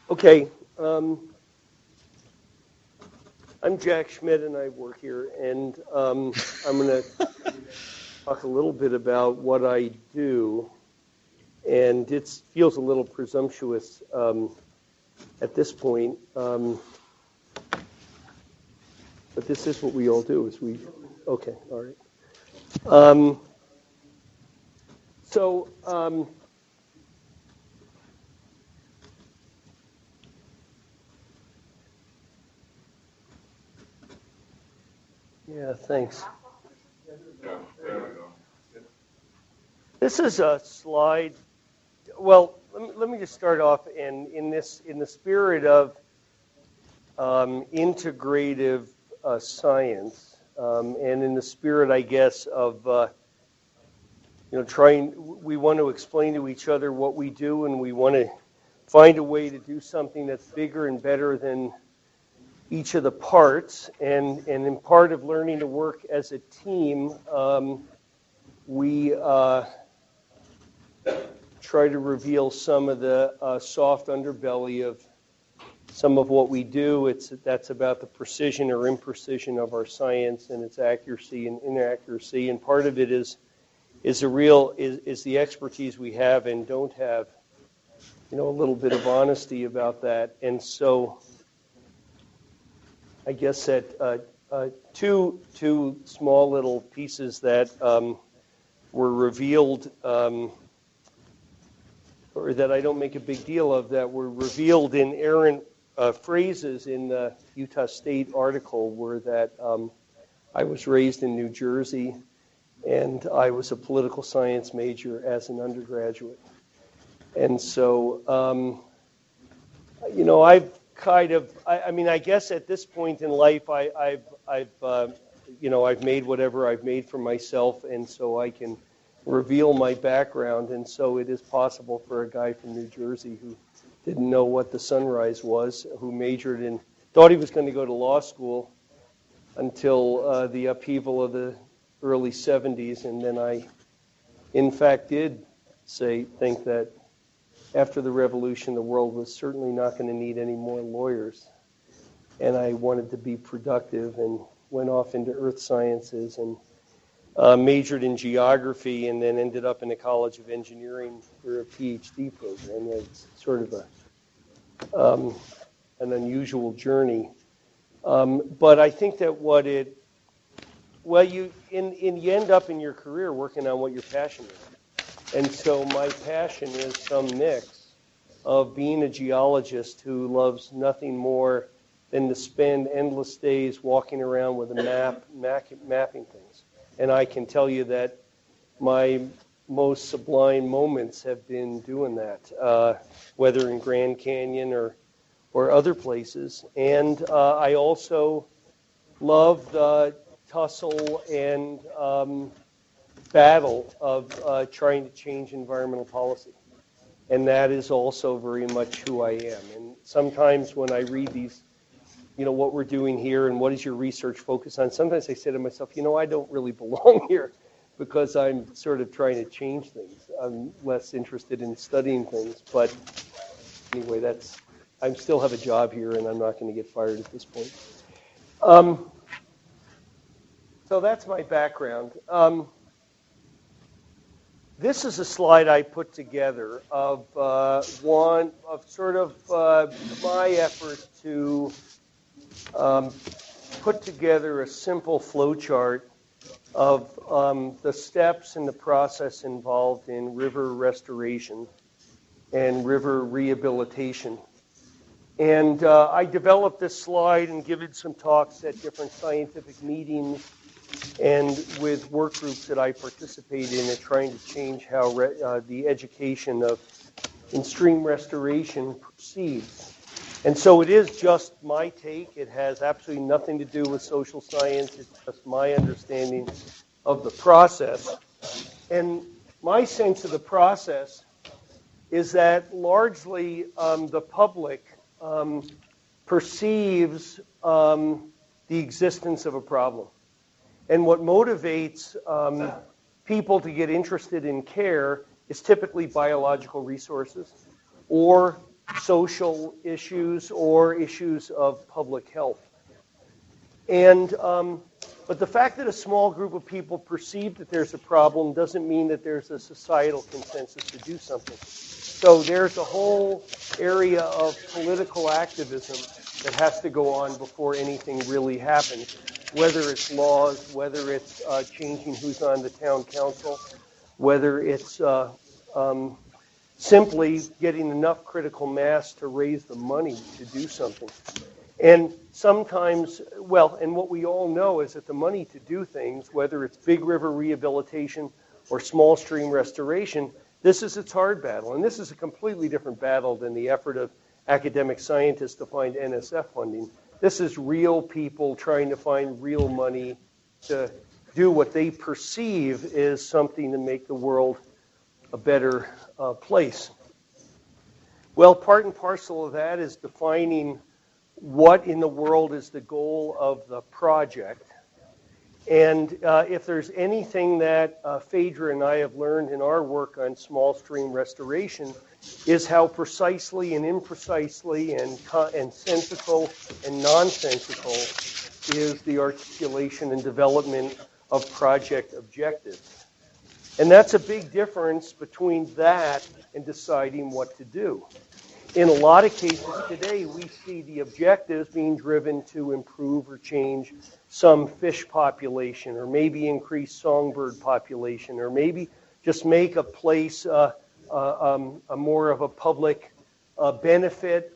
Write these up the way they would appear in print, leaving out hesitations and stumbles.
Okay. I'm Jack Schmidt, and I work here, and I'm going to talk a little bit about what I do, and it feels a little presumptuous at this point, but this is what we all do. Okay, all right. Yeah, thanks. This is a slide. Well, let me just start off, and in the spirit of integrative science, and in the spirit, I guess, of we want to explain to each other what we do, and we want to find a way to do something that's bigger and better than each of the parts, and in part of learning to work as a team, we try to reveal some of the soft underbelly of some of what we do. That's about the precision or imprecision of our science and its accuracy and inaccuracy, and part of it is the expertise we have and don't have, a little bit of honesty about that. And so I guess that two small little pieces that were revealed, or that I don't make a big deal of, that were revealed in errant phrases in the Utah State article, were that I was raised in New Jersey, and I was a political science major as an undergraduate. And so, I guess at this point in life, I've made whatever I've made for myself, and so I can reveal my background. And so it is possible for a guy from New Jersey who didn't know what the sunrise was, who thought he was going to go to law school until the upheaval of the early 70s, and then I, in fact, did think that after the revolution, the world was certainly not going to need any more lawyers. And I wanted to be productive and went off into earth sciences and majored in geography, and then ended up in the College of Engineering for a PhD program. It's sort of an unusual journey. But I think that you end up in your career working on what you're passionate about. And so my passion is some mix of being a geologist who loves nothing more than to spend endless days walking around with a map, mapping things. And I can tell you that my most sublime moments have been doing that, whether in Grand Canyon or other places. And I also love the tussle and battle of trying to change environmental policy. And that is also very much who I am. And sometimes when I read these, what we're doing here and what is your research focus on, sometimes I say to myself, I don't really belong here because I'm sort of trying to change things. I'm less interested in studying things. But anyway, I still have a job here, and I'm not going to get fired at this point. So that's my background. This is a slide I put together of my effort to put together a simple flow chart of the steps and the process involved in river restoration and river rehabilitation. And I developed this slide and given some talks at different scientific meetings and with work groups that I participate in trying to change how the education in stream restoration proceeds. And so it is just my take. It has absolutely nothing to do with social science. It's just my understanding of the process. And my sense of the process is that largely the public perceives the existence of a problem. And what motivates people to get interested in care is typically biological resources or social issues or issues of public health. And but the fact that a small group of people perceive that there's a problem doesn't mean that there's a societal consensus to do something. So there's a whole area of political activism that has to go on before anything really happens, whether it's laws, whether it's changing who's on the town council, whether it's simply getting enough critical mass to raise the money to do something. And sometimes, well, and what we all know is that the money to do things, whether it's big river rehabilitation or small stream restoration, this is its hard battle. And this is a completely different battle than the effort of academic scientists to find NSF funding. This is real people trying to find real money to do what they perceive is something to make the world a better place. Well, part and parcel of that is defining what in the world is the goal of the project. And if there's anything that Phaedra and I have learned in our work on small stream restoration is how precisely and imprecisely and sensical and nonsensical is the articulation and development of project objectives. And that's a big difference between that and deciding what to do. In a lot of cases today, we see the objectives being driven to improve or change some fish population, or maybe increase songbird population, or maybe just make a place a more of a public benefit,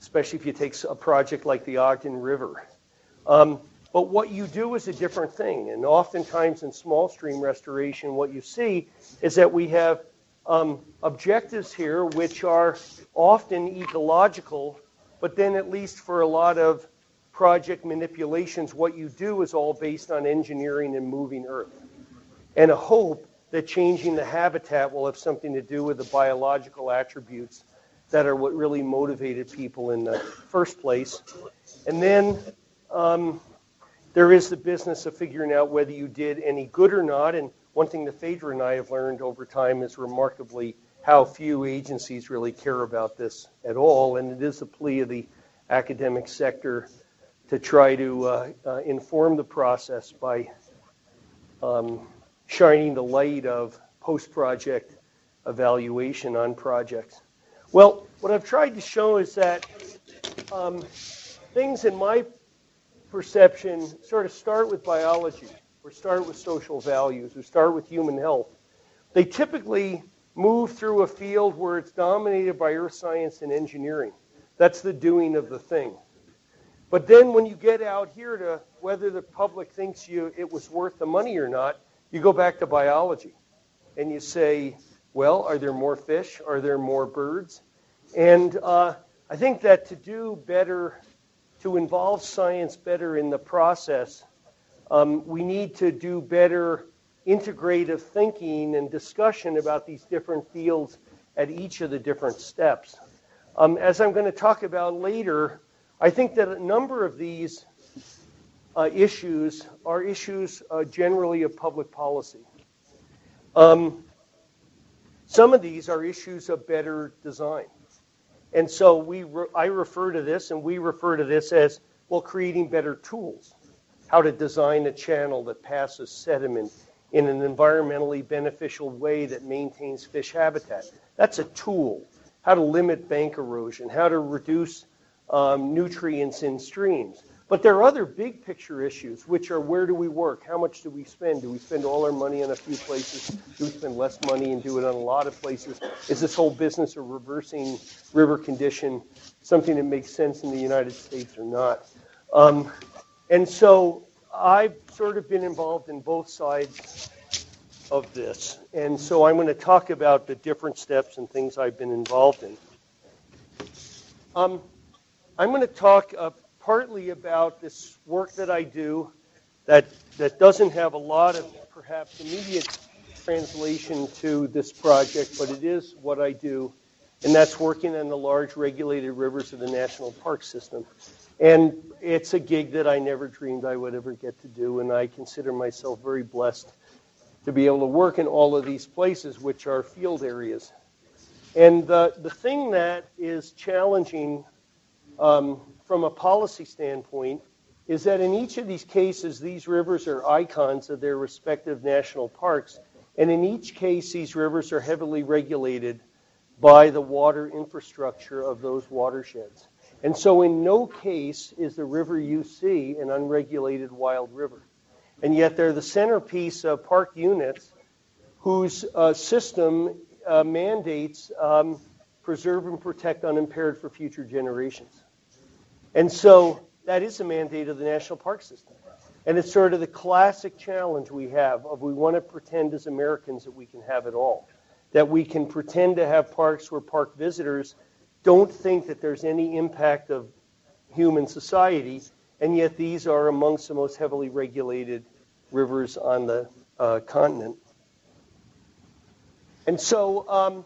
especially if you take a project like the Ogden River. But what you do is a different thing. And oftentimes in small stream restoration, what you see is that we have objectives here which are often ecological, but then at least for a lot of project manipulations, what you do is all based on engineering and moving earth, and a hope that changing the habitat will have something to do with the biological attributes that are what really motivated people in the first place. And then there is the business of figuring out whether you did any good or not. And one thing that Phaedra and I have learned over time is remarkably how few agencies really care about this at all. And it is a plea of the academic sector to try to inform the process by shining the light of post-project evaluation on projects. Well, what I've tried to show is that things in my perception sort of start with biology, or start with social values, or start with human health. They typically move through a field where it's dominated by earth science and engineering. That's the doing of the thing. But then when you get out here to whether the public thinks it was worth the money or not, you go back to biology. And you say, well, are there more fish? Are there more birds? And I think that to do better, to involve science better in the process, we need to do better integrative thinking and discussion about these different fields at each of the different steps. As I'm going to talk about later, I think that a number of these issues are issues generally of public policy. Some of these are issues of better design. And so I refer to this, and we refer to this as, well, creating better tools. How to design a channel that passes sediment in an environmentally beneficial way that maintains fish habitat. That's a tool. How to limit bank erosion, how to reduce nutrients in streams. But there are other big picture issues, which are where do we work? How much do we spend? Do we spend all our money on a few places? Do we spend less money and do it on a lot of places? Is this whole business of reversing river condition something that makes sense in the United States or not? And so I've sort of been involved in both sides of this. And so I'm going to talk about the different steps and things I've been involved in. I'm going to talk partly about this work that I do that doesn't have a lot of perhaps immediate translation to this project, but it is what I do, and that's working on the large regulated rivers of the national park system. And it's a gig that I never dreamed I would ever get to do, and I consider myself very blessed to be able to work in all of these places, which are field areas. And the thing that is challenging from a policy standpoint is that in each of these cases, these rivers are icons of their respective national parks. And in each case, these rivers are heavily regulated by the water infrastructure of those watersheds. And so in no case is the river you see an unregulated wild river. And yet they're the centerpiece of park units whose system mandates preserve and protect unimpaired for future generations. And so that is a mandate of the national park system. And it's sort of the classic challenge we have of we want to pretend as Americans that we can have it all. That we can pretend to have parks where park visitors don't think that there's any impact of human society, and yet these are amongst the most heavily regulated rivers on the continent. And so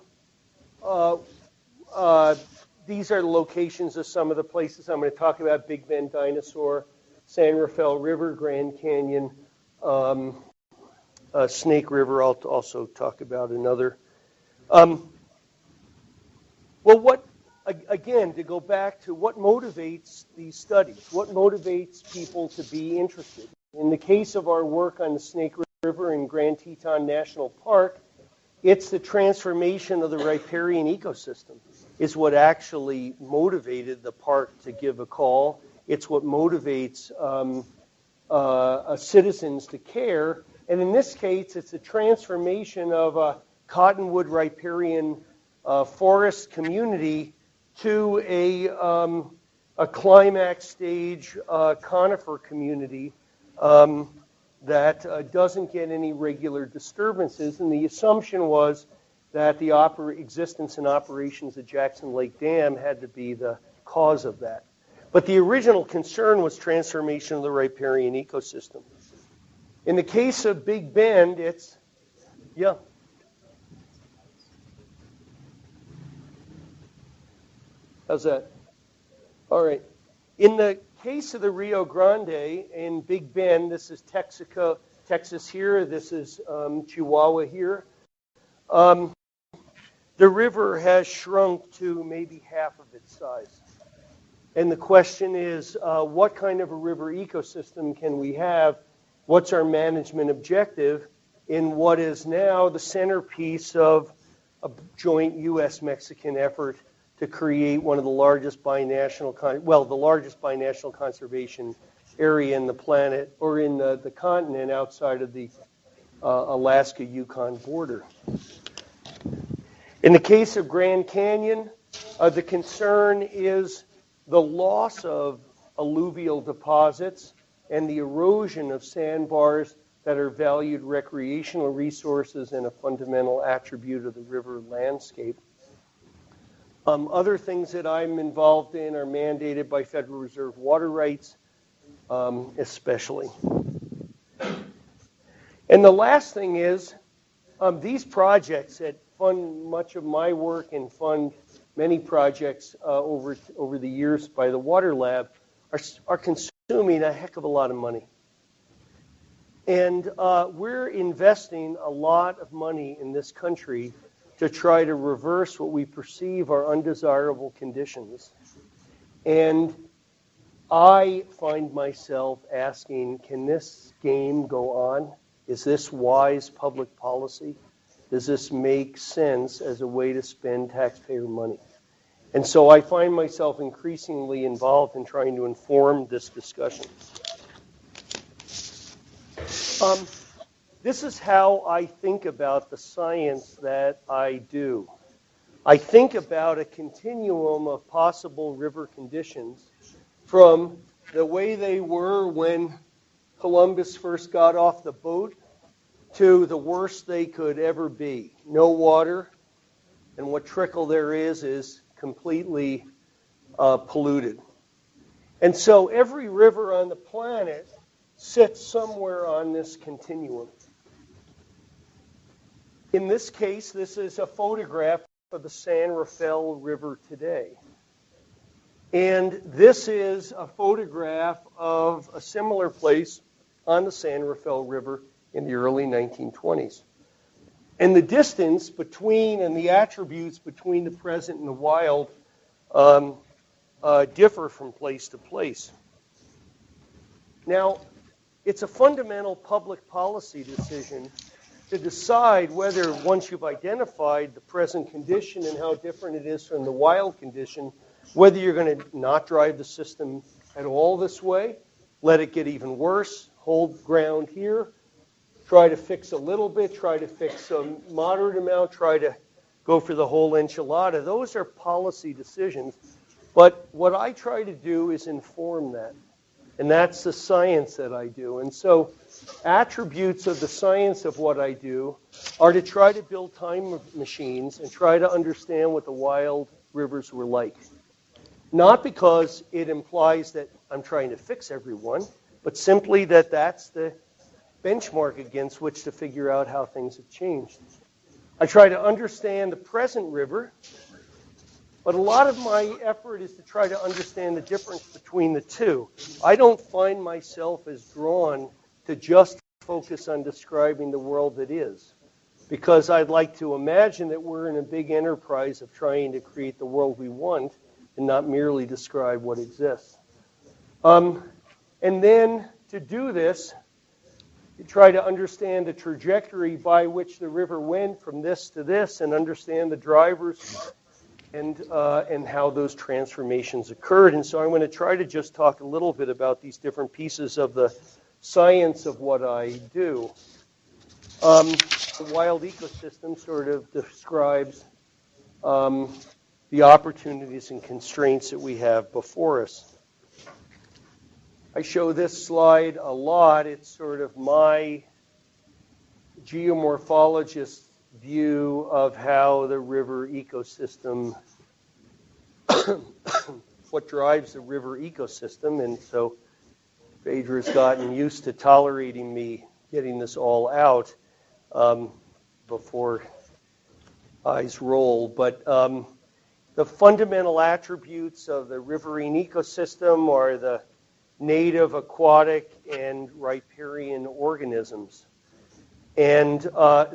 these are the locations of some of the places I'm going to talk about: Big Bend Dinosaur, San Rafael River, Grand Canyon, Snake River. I'll also talk about another. Well, again, to go back to what motivates these studies, what motivates people to be interested? In the case of our work on the Snake River in Grand Teton National Park, it's the transformation of the riparian ecosystem is what actually motivated the park to give a call. It's what motivates citizens to care. And in this case, it's a transformation of a cottonwood riparian forest community to a climax stage conifer community that doesn't get any regular disturbances. And the assumption was that the existence and operations of Jackson Lake Dam had to be the cause of that. But the original concern was transformation of the riparian ecosystem. In the case of Big Bend, it's, yeah. How's that? All right. In the case of the Rio Grande in Big Bend, this is Texas here, this is Chihuahua here. The river has shrunk to maybe half of its size. And the question is, what kind of a river ecosystem can we have? What's our management objective in what is now the centerpiece of a joint U.S.-Mexican effort to create one of the largest binational conservation area in the planet, or in the continent outside of the Alaska-Yukon border. In the case of Grand Canyon, the concern is the loss of alluvial deposits and the erosion of sandbars that are valued recreational resources and a fundamental attribute of the river landscape. Other things that I'm involved in are mandated by Federal Reserve water rights, especially. And the last thing is, these projects that fund much of my work and fund many projects over the years by the Water Lab are consuming a heck of a lot of money. And we're investing a lot of money in this country to try to reverse what we perceive are undesirable conditions. And I find myself asking, can this game go on? Is this wise public policy? Does this make sense as a way to spend taxpayer money? And so I find myself increasingly involved in trying to inform this discussion. This is how I think about the science that I do. I think about a continuum of possible river conditions from the way they were when Columbus first got off the boat to the worst they could ever be. No water, and what trickle there is completely polluted. And so every river on the planet sits somewhere on this continuum. In this case, this is a photograph of the San Rafael River today. And this is a photograph of a similar place on the San Rafael River in the early 1920s. And the distance between and the attributes between the present and the wild differ from place to place. Now, it's a fundamental public policy decision to decide whether, once you've identified the present condition and how different it is from the wild condition, whether you're going to not drive the system at all this way, let it get even worse, hold ground here, try to fix a little bit, try to fix a moderate amount, try to go for the whole enchilada. Those are policy decisions. But what I try to do is inform that. And that's the science that I do. And so attributes of the science of what I do are to try to build time machines and try to understand what the wild rivers were like. Not because it implies that I'm trying to fix everyone, but simply that that's the benchmark against which to figure out how things have changed. I try to understand the present river, but a lot of my effort is to try to understand the difference between the two. I don't find myself as drawn to just focus on describing the world that is, because I'd like to imagine that we're in a big enterprise of trying to create the world we want and not merely describe what exists. And then to do this, you try to understand the trajectory by which the river went from this to this and understand the drivers and how those transformations occurred. And so I'm going to try to just talk a little bit about these different pieces of the science of what I do. The wild ecosystem sort of describes the opportunities and constraints that we have before us. I show this slide a lot. It's sort of my geomorphologist view of how the river ecosystem, what drives the river ecosystem. And so Phaedra's gotten used to tolerating me getting this all out before eyes roll. But the fundamental attributes of the riverine ecosystem are the native, aquatic, and riparian organisms. And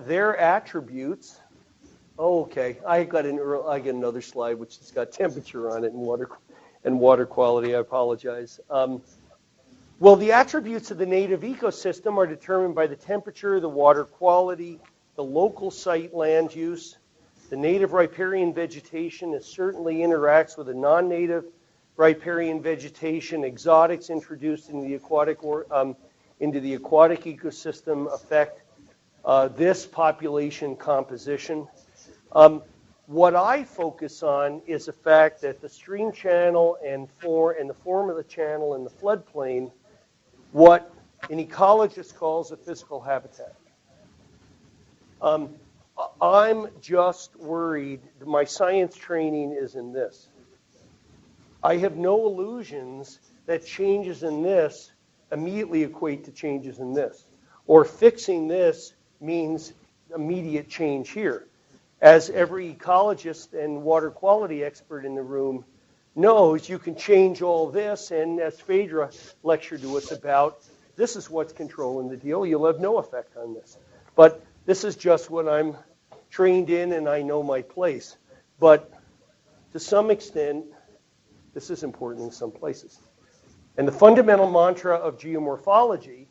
their attributes, I got another slide which has got temperature on it and water quality. I apologize. Well, the attributes of the native ecosystem are determined by the temperature, the water quality, the local site land use. The native riparian vegetation certainly interacts with the non-native riparian vegetation. Exotics introduced into the aquatic ecosystem affect this population composition. What I focus on is the fact that the stream channel and the form of the channel and the floodplain, what an ecologist calls a physical habitat. I'm just worried that my science training is in this. I have no illusions that changes in this immediately equate to changes in this, or fixing this means immediate change here. As every ecologist and water quality expert in the room knows, you can change all this, and as Phaedra lectured to us about, this is what's controlling the deal. You'll have no effect on this. But this is just what I'm trained in, and I know my place. But to some extent, this is important in some places. And the fundamental mantra of geomorphology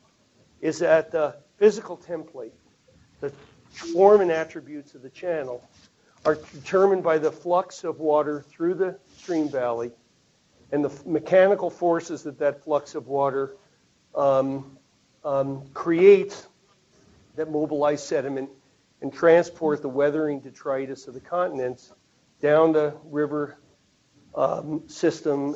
is that the physical template, the form and attributes of the channel, are determined by the flux of water through the stream valley and the mechanical forces that flux of water creates that mobilize sediment and transport the weathering detritus of the continents down the river system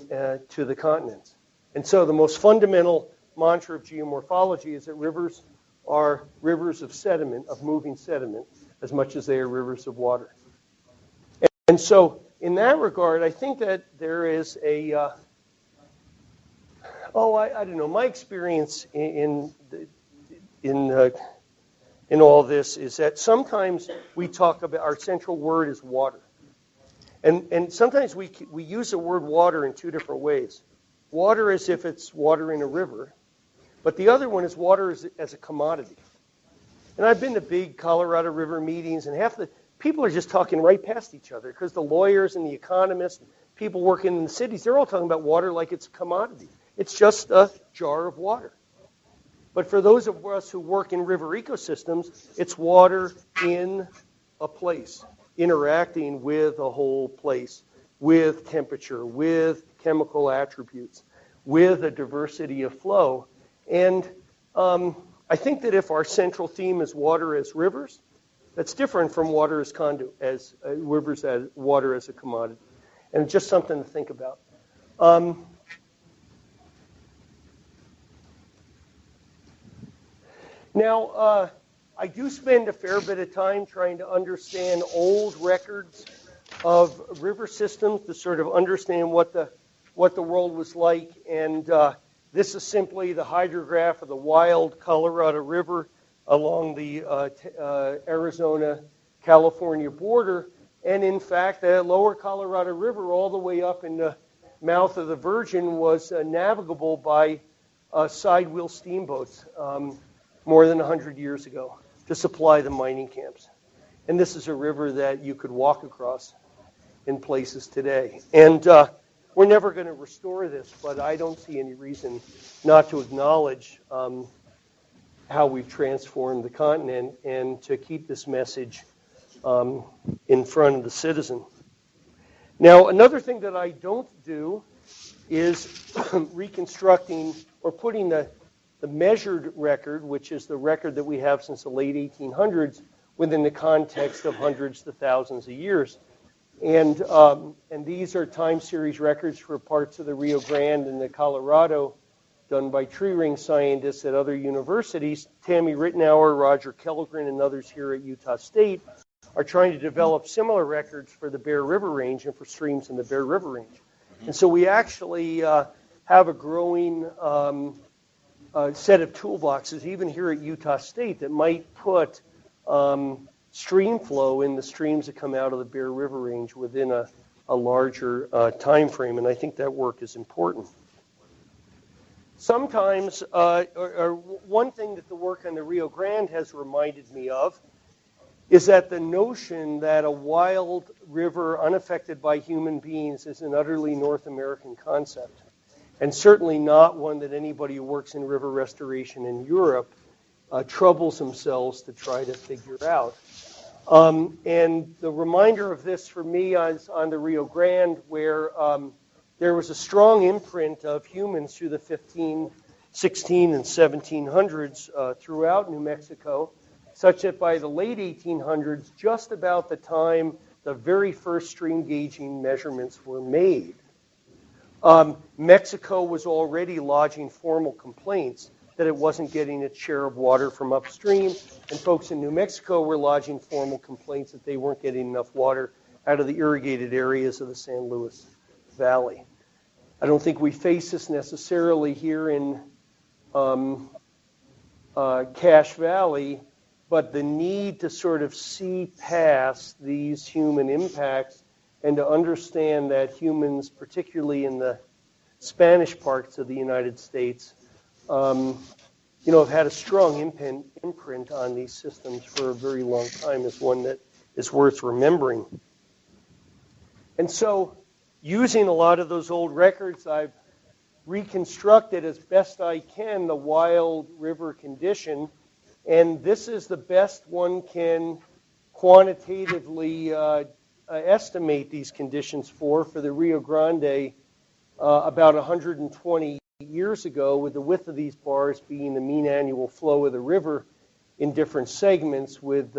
to the continents. And so the most fundamental mantra of geomorphology is that rivers are rivers of sediment, of moving sediment, as much as they are rivers of water. And so in that regard, I think that there is a, I don't know, my experience in all this is that sometimes we talk about, our central word is water. And sometimes we use the word water in two different ways. Water as if it's water in a river, but the other one is water as a commodity. And I've been to big Colorado River meetings, and half the people are just talking right past each other because the lawyers and the economists, people working in the cities, they're all talking about water like it's a commodity. It's just a jar of water. But for those of us who work in river ecosystems, it's water in a place, interacting with a whole place, with temperature, with chemical attributes, with a diversity of flow. And I think that if our central theme is water as rivers, that's different from water as conduit, as rivers as water as a commodity. And it's just something to think about. Now, I do spend a fair bit of time trying to understand old records of river systems to sort of understand what the world was like. And this is simply the hydrograph of the wild Colorado River along the Arizona-California border. And in fact, the lower Colorado River all the way up in the mouth of the Virgin was navigable by side-wheel steamboats more than 100 years ago to supply the mining camps. And this is a river that you could walk across in places today. And we're never going to restore this, but I don't see any reason not to acknowledge how we've transformed the continent and to keep this message in front of the citizen. Now, another thing that I don't do is reconstructing or putting the measured record, which is the record that we have since the late 1800s, within the context of hundreds to thousands of years. And these are time series records for parts of the Rio Grande and the Colorado done by tree ring scientists at other universities. Tammy Rittenauer, Roger Kellgren, and others here at Utah State are trying to develop similar records for the Bear River Range and for streams in the Bear River Range. And so we actually have a growing set of toolboxes, even here at Utah State, that might put stream flow in the streams that come out of the Bear River Range within a larger time frame, and I think that work is important. Sometimes, or one thing that the work on the Rio Grande has reminded me of is that the notion that a wild river unaffected by human beings is an utterly North American concept, and certainly not one that anybody who works in river restoration in Europe troubles themselves to try to figure out. And the reminder of this for me is on the Rio Grande, where there was a strong imprint of humans through the 15, 16, and 1700s throughout New Mexico, such that by the late 1800s, just about the time the very first stream gauging measurements were made, Mexico was already lodging formal complaints that it wasn't getting its share of water from upstream, and folks in New Mexico were lodging formal complaints that they weren't getting enough water out of the irrigated areas of the San Luis Valley. I don't think we face this necessarily here in Cache Valley, but the need to sort of see past these human impacts and to understand that humans, particularly in the Spanish parts of the United States, have had a strong imprint on these systems for a very long time is one that is worth remembering. And so, using a lot of those old records, I've reconstructed as best I can the wild river condition, and this is the best one can quantitatively estimate these conditions for the Rio Grande about 120 years ago, with the width of these bars being the mean annual flow of the river in different segments, with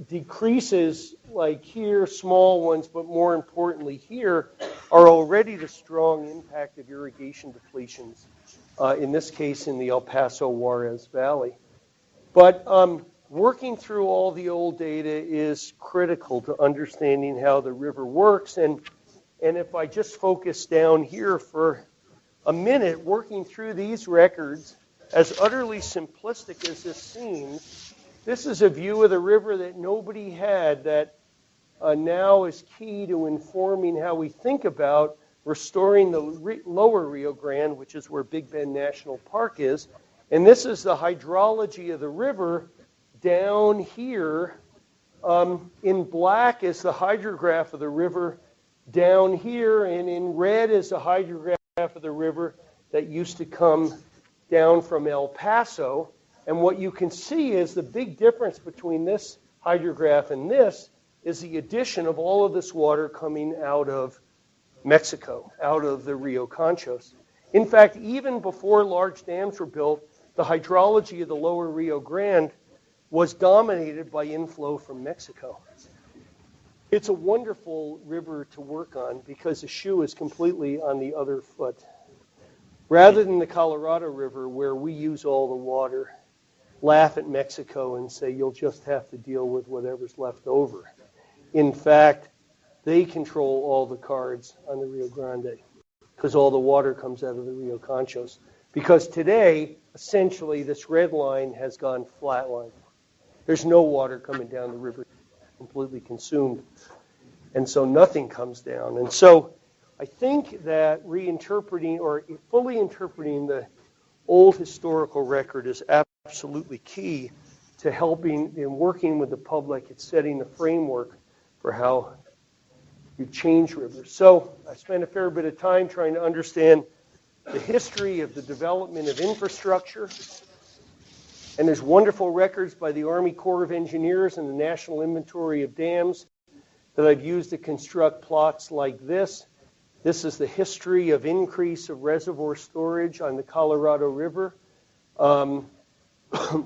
decreases like here, small ones, but more importantly here, are already the strong impact of irrigation depletions, in this case in the El Paso Juarez Valley. But working through all the old data is critical to understanding how the river works. And if I just focus down here for a minute, working through these records, as utterly simplistic as this seems, this is a view of the river that nobody had that now is key to informing how we think about restoring the lower Rio Grande, which is where Big Bend National Park is, And this is the hydrology of the river down here. In black is the hydrograph of the river down here, and in red is the hydrograph of the river that used to come down from El Paso. And what you can see is the big difference between this hydrograph and this is the addition of all of this water coming out of Mexico, out of the Rio Conchos. In fact, even before large dams were built, the hydrology of the lower Rio Grande was dominated by inflow from Mexico. It's a wonderful river to work on because the shoe is completely on the other foot. Rather than the Colorado River, where we use all the water, laugh at Mexico and say, you'll just have to deal with whatever's left over. In fact, they control all the cards on the Rio Grande because all the water comes out of the Rio Conchos. Because today, essentially, this red line has gone flatline. There's no water coming down the river, completely consumed. And so nothing comes down. And so I think that reinterpreting or fully interpreting the old historical record is absolutely key to helping in working with the public at setting the framework for how you change rivers. So I spent a fair bit of time trying to understand the history of the development of infrastructure. And there's wonderful records by the Army Corps of Engineers and the National Inventory of Dams that I've used to construct plots like this. This is the history of increase of reservoir storage on the Colorado River,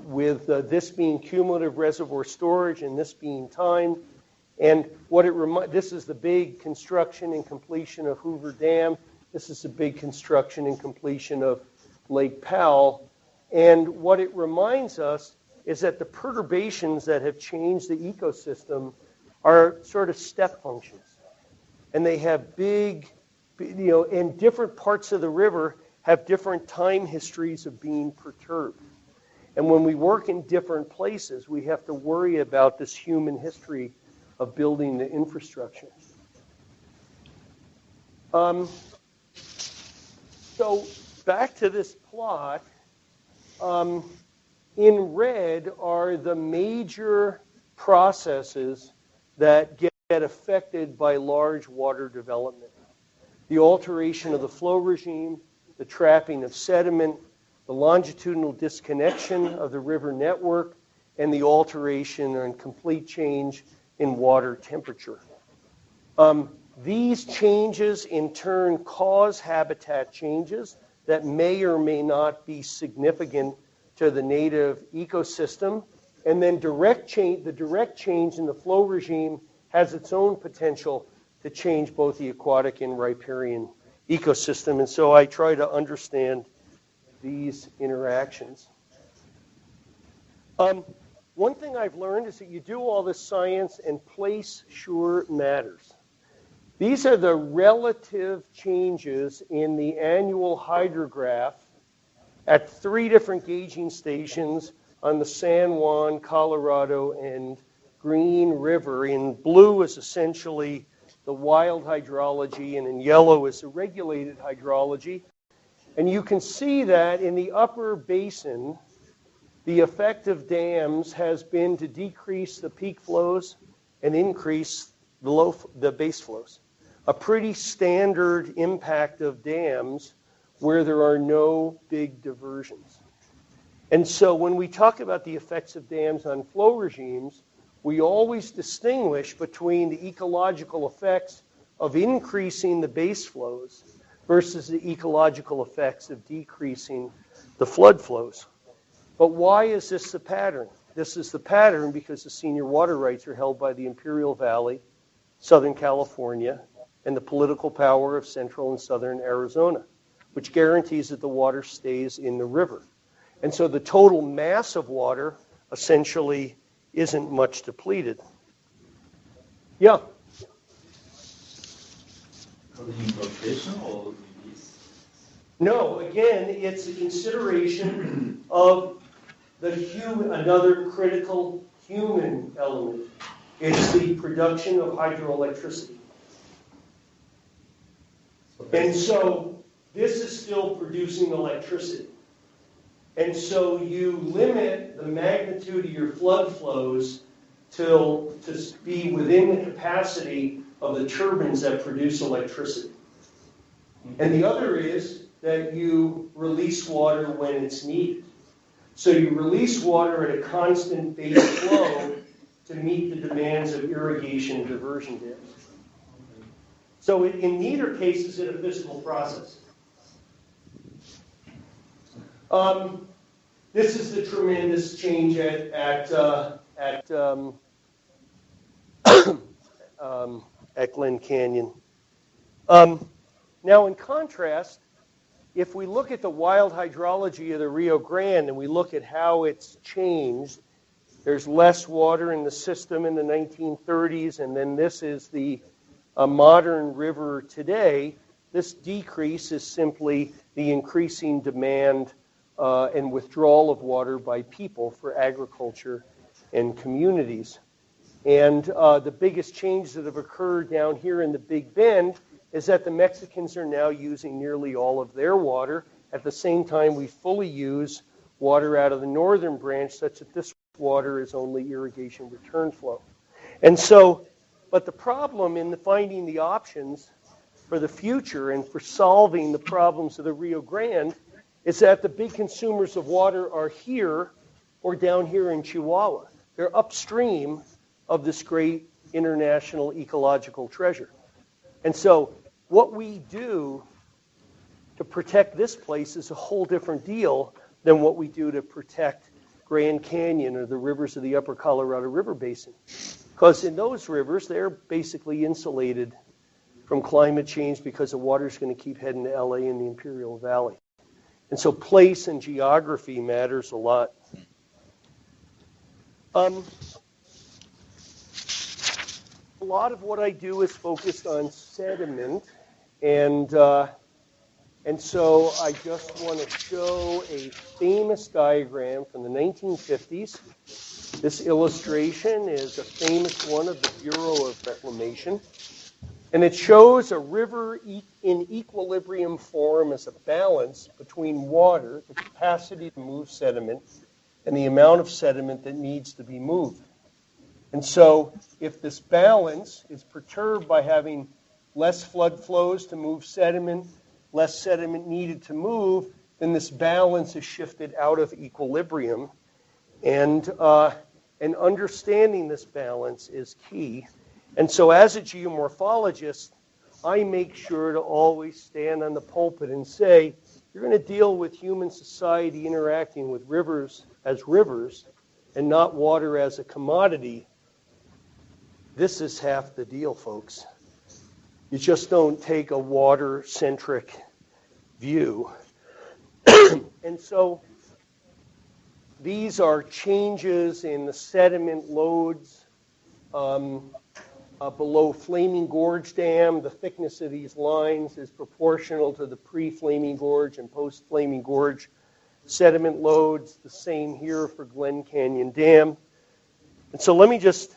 with this being cumulative reservoir storage and this being time. And what this is the big construction and completion of Hoover Dam. This is the big construction and completion of Lake Powell. And what it reminds us is that the perturbations that have changed the ecosystem are sort of step functions. And they have big, and different parts of the river have different time histories of being perturbed. And when we work in different places, we have to worry about this human history of building the infrastructure. So back to this plot. In red are the major processes that get affected by large water development. The alteration of the flow regime, the trapping of sediment, the longitudinal disconnection of the river network, and the alteration and complete change in water temperature. These changes in turn cause habitat changes that may or may not be significant to the native ecosystem. And then the direct change in the flow regime has its own potential to change both the aquatic and riparian ecosystem. And so I try to understand these interactions. One thing I've learned is that you do all this science and place sure matters. These are the relative changes in the annual hydrograph at 3 different gauging stations on the San Juan, Colorado, and Green River. In blue is essentially the wild hydrology, and in yellow is the regulated hydrology. And you can see that in the upper basin, the effect of dams has been to decrease the peak flows and increase the base flows. A pretty standard impact of dams where there are no big diversions. And so when we talk about the effects of dams on flow regimes, we always distinguish between the ecological effects of increasing the base flows versus the ecological effects of decreasing the flood flows. But why is this the pattern? This is the pattern because the senior water rights are held by the Imperial Valley, Southern California, and the political power of central and southern Arizona, which guarantees that the water stays in the river. And so the total mass of water essentially isn't much depleted. Yeah? No, again, it's a consideration of the human, another critical human element. It's the production of hydroelectricity. And so this is still producing electricity. And so you limit the magnitude of your flood flows to be within the capacity of the turbines that produce electricity. And the other is that you release water when it's needed. So you release water at a constant base flow to meet the demands of irrigation and diversion dams. So in neither case is it a physical process. This is the tremendous change at Glen Canyon. Now, in contrast, if we look at the wild hydrology of the Rio Grande and we look at how it's changed, there's less water in the system in the 1930s, and then this is the modern river today. This decrease is simply the increasing demand and withdrawal of water by people for agriculture and communities. And the biggest change that have occurred down here in the Big Bend is that the Mexicans are now using nearly all of their water. At the same time, we fully use water out of the northern branch such that this water is only irrigation return flow. And so, but the problem in finding the options for the future and for solving the problems of the Rio Grande is that the big consumers of water are here or down here in Chihuahua. They're upstream of this great international ecological treasure. And so what we do to protect this place is a whole different deal than what we do to protect Grand Canyon or the rivers of the upper Colorado River Basin. Because in those rivers, they're basically insulated from climate change because the water's going to keep heading to LA in the Imperial Valley. And so place and geography matters a lot. A lot of what I do is focused on sediment, and so I just want to show a famous diagram from the 1950s. This illustration is a famous one of the Bureau of Reclamation, and it shows a river in equilibrium form as a balance between water, the capacity to move sediment, and the amount of sediment that needs to be moved. And so if this balance is perturbed by having less flood flows to move sediment, less sediment needed to move, then this balance is shifted out of equilibrium. And understanding this balance is key. And so as a geomorphologist, I make sure to always stand on the pulpit and say, you're going to deal with human society interacting with rivers as rivers and not water as a commodity. This is half the deal, folks. You just don't take a water-centric view. And so these are changes in the sediment loads below Flaming Gorge Dam. The thickness of these lines is proportional to the pre-Flaming Gorge and post-Flaming Gorge sediment loads. The same here for Glen Canyon Dam. And so let me just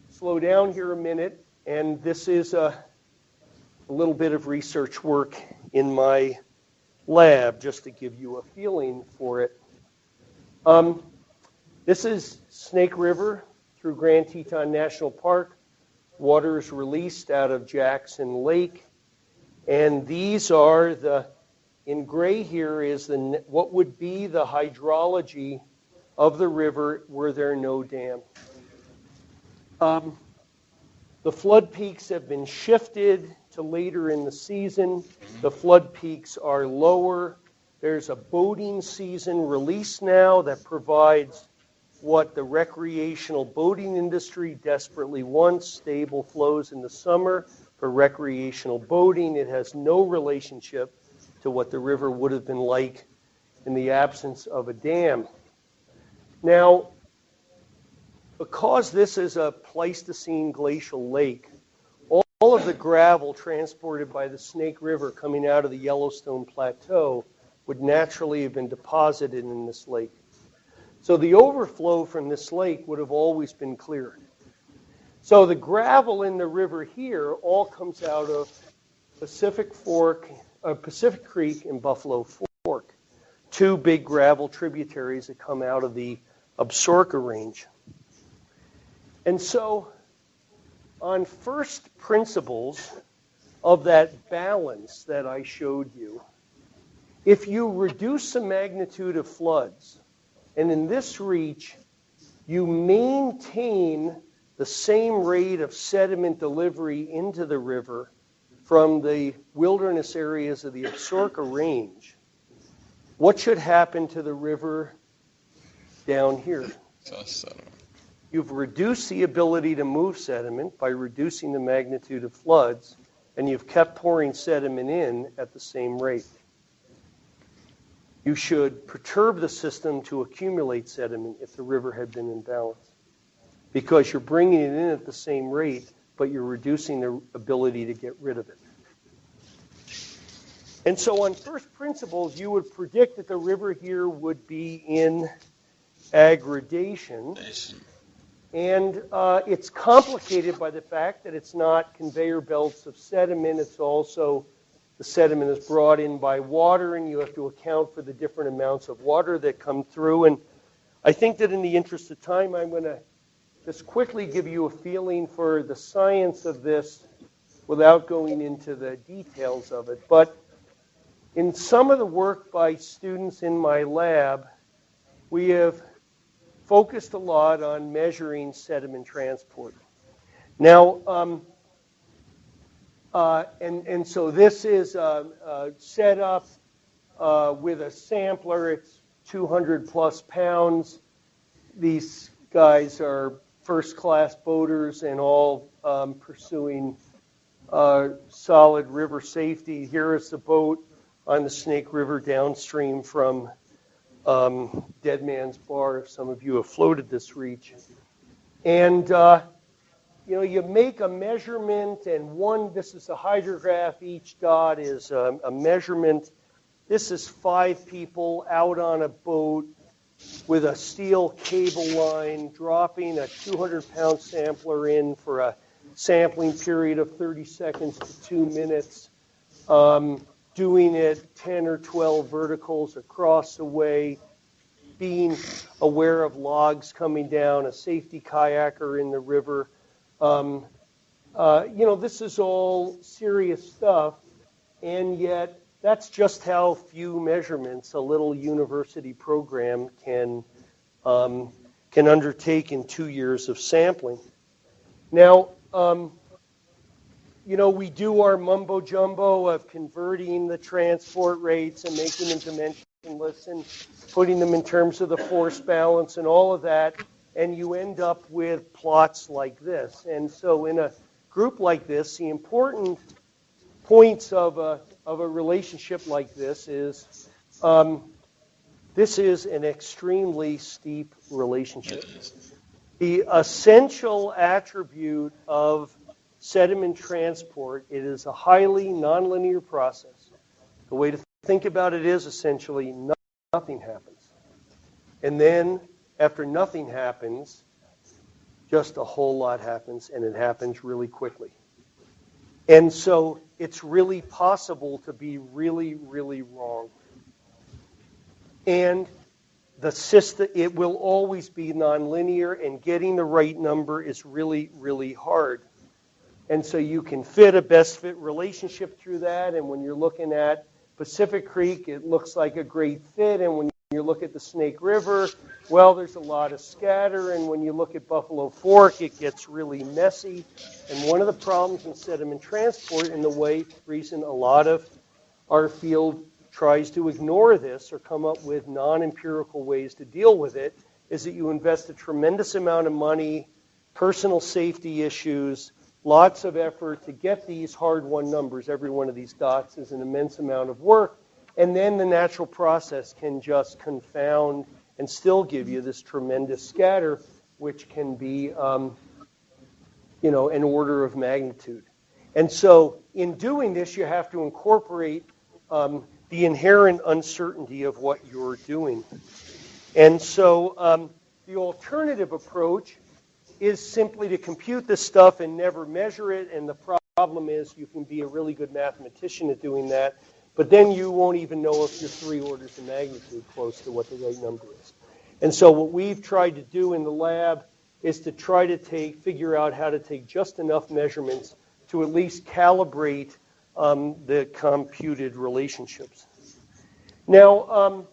slow down here a minute, and this is a little bit of research work in my lab just to give you a feeling for it. This is Snake River through Grand Teton National Park. Water is released out of Jackson Lake, and these are in gray here is what would be the hydrology of the river were there no dam. The flood peaks have been shifted to later in the season. The flood peaks are lower. There's a boating season release now that provides what the recreational boating industry desperately wants, stable flows in the summer for recreational boating. It has no relationship to what the river would have been like in the absence of a dam. Now, because this is a Pleistocene glacial lake, all of the gravel transported by the Snake River coming out of the Yellowstone Plateau would naturally have been deposited in this lake. So the overflow from this lake would have always been cleared. So the gravel in the river here all comes out of Pacific Creek and Buffalo Fork. two big gravel tributaries that come out of the Absaroka Range. And so on first principles of that balance that I showed you, if you reduce the magnitude of floods, and in this reach, you maintain the same rate of sediment delivery into the river from the wilderness areas of the Absaroka Range, what should happen to the river down here? You've reduced the ability to move sediment by reducing the magnitude of floods, and you've kept pouring sediment in at the same rate. You should perturb the system to accumulate sediment if the river had been in balance, because you're bringing it in at the same rate, but you're reducing the ability to get rid of it. And so on first principles, you would predict that the river here would be in aggradation. And it's complicated by the fact that it's not conveyor belts of sediment. It's also the sediment is brought in by water, and you have to account for the different amounts of water that come through. And I think that in the interest of time, I'm going to just quickly give you a feeling for the science of this without going into the details of it. But in some of the work by students in my lab, we have focused a lot on measuring sediment transport. Now, and so this is set up with a sampler. It's 200 plus pounds. These guys are first-class boaters and all pursuing solid river safety. Here is the boat on the Snake River downstream from Dead Man's Bar, if some of you have floated this reach. And, you make a measurement, and this is a hydrograph. Each dot is a measurement. This is 5 people out on a boat with a steel cable line, dropping a 200-pound sampler in for a sampling period of 30 seconds to 2 minutes, doing it 10 or 12 verticals across the way, being aware of logs coming down, a safety kayaker in the river. This is all serious stuff, and yet that's just how few measurements a little university program can undertake in 2 years of sampling. Now, we do our mumbo jumbo of converting the transport rates and making them dimensionless and putting them in terms of the force balance and all of that, and you end up with plots like this. And so in a group like this, the important points of a relationship like this is an extremely steep relationship. The essential attribute of sediment transport, it is a highly nonlinear process. The way to think about it is essentially nothing happens. And then after nothing happens, just a whole lot happens, and it happens really quickly. And so it's really possible to be really, really wrong. And the system, it will always be nonlinear, and getting the right number is really, really hard. And so you can fit a best fit relationship through that, and when you're looking at Pacific Creek, it looks like a great fit, and when you look at the Snake River, well, there's a lot of scatter, and when you look at Buffalo Fork, it gets really messy. And one of the problems in sediment transport, and the reason a lot of our field tries to ignore this or come up with non-empirical ways to deal with it, is that you invest a tremendous amount of money, personal safety issues, lots of effort to get these hard-won numbers. Every one of these dots is an immense amount of work. And then the natural process can just confound and still give you this tremendous scatter, which can be, an order of magnitude. And so in doing this, you have to incorporate the inherent uncertainty of what you're doing. And so the alternative approach is simply to compute this stuff and never measure it. And the problem is you can be a really good mathematician at doing that, But then you won't even know if you're 3 orders of magnitude close to what the right number is. And so what we've tried to do in the lab is to try to figure out how to take just enough measurements to at least calibrate the computed relationships. Now,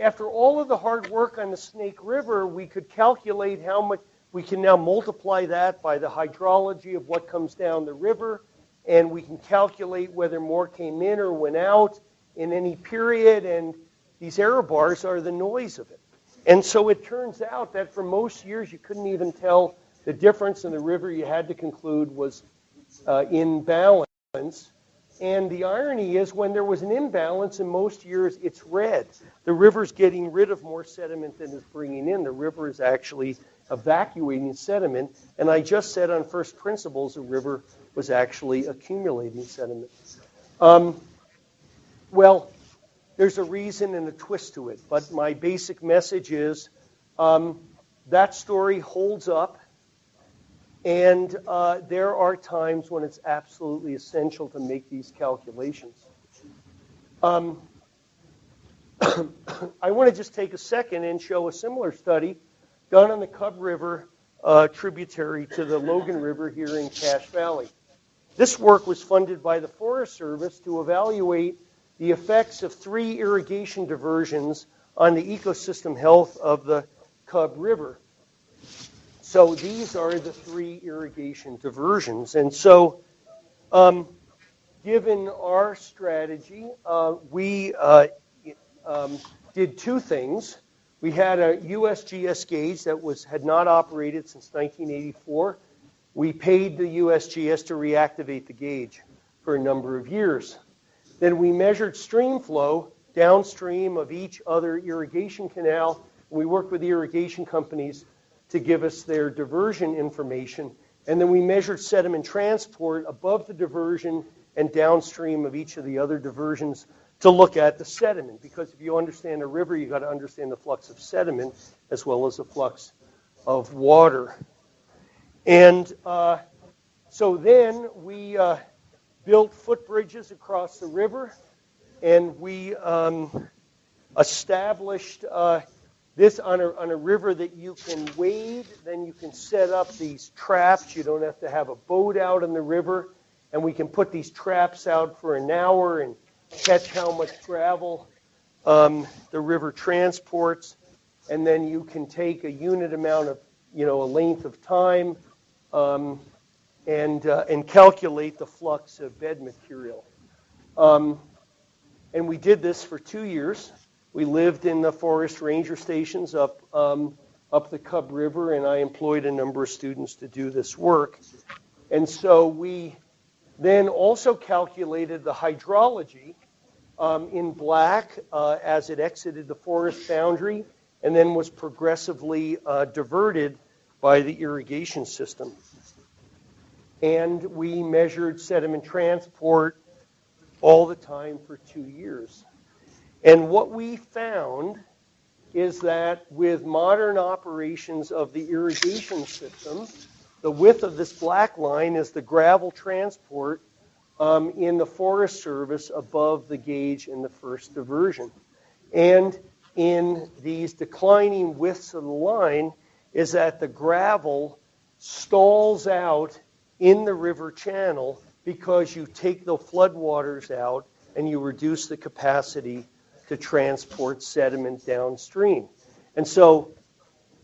after all of the hard work on the Snake River, we could calculate how much. We can now multiply that by the hydrology of what comes down the river, and we can calculate whether more came in or went out in any period, and these error bars are the noise of it. And so it turns out that for most years you couldn't even tell the difference in the river. You had to conclude was in balance. And the irony is when there was an imbalance in most years, it's red. The river's getting rid of more sediment than it's bringing in. The river is actually evacuating sediment. And I just said on first principles, the river was actually accumulating sediment. Well, there's a reason and a twist to it. But my basic message is that story holds up. And there are times when it's absolutely essential to make these calculations. I want to just take a second and show a similar study done on the Cub River tributary to the Logan River here in Cache Valley. This work was funded by the Forest Service to evaluate the effects of 3 irrigation diversions on the ecosystem health of the Cub River. So these are the 3 irrigation diversions. And so given our strategy, we did 2 things. We had a USGS gauge that had not operated since 1984. We paid the USGS to reactivate the gauge for a number of years. Then we measured stream flow downstream of each other irrigation canal. We worked with the irrigation companies to give us their diversion information. And then we measured sediment transport above the diversion and downstream of each of the other diversions to look at the sediment. Because if you understand a river, you've got to understand the flux of sediment as well as the flux of water. And so then we built footbridges across the river, and we established this on a river that you can wade. Then you can set up these traps. You don't have to have a boat out in the river. And we can put these traps out for an hour and catch how much gravel the river transports. And then you can take a unit amount of, a length of time and calculate the flux of bed material. And we did this for 2 years. We lived in the forest ranger stations up the Cub River, and I employed a number of students to do this work. And so we then also calculated the hydrology in black as it exited the forest boundary and then was progressively diverted by the irrigation system. And we measured sediment transport all the time for 2 years. And what we found is that with modern operations of the irrigation system, the width of this black line is the gravel transport in the Forest Service above the gauge in the first diversion. And in these declining widths of the line is that the gravel stalls out in the river channel because you take the floodwaters out and you reduce the capacity to transport sediment downstream. And so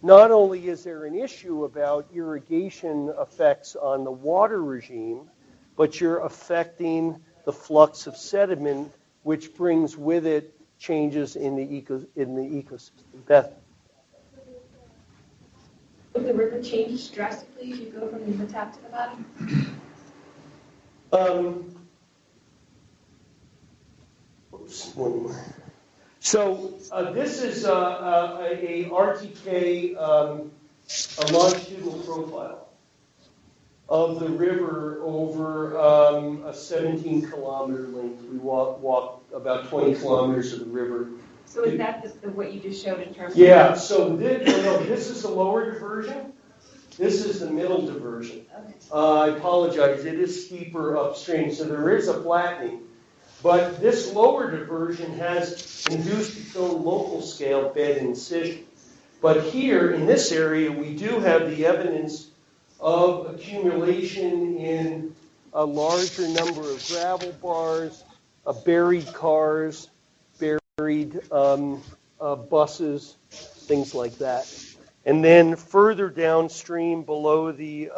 not only is there an issue about irrigation effects on the water regime, but you're affecting the flux of sediment, which brings with it changes in the ecosystem. Beth? Would the river change drastically as you go from the top to the bottom? One more. So this is a RTK, a longitudinal profile of the river over a 17-kilometer length. We walk about 20 kilometers of the river. So is that what you just showed in terms of? Yeah, so this is the lower diversion. This is the middle diversion. Okay. I apologize, it is steeper upstream, so there is a flattening. But this lower diversion has induced its own local scale bed incision. But here, in this area, we do have the evidence of accumulation in a larger number of gravel bars, buried cars, buried buses, things like that. And then further downstream below the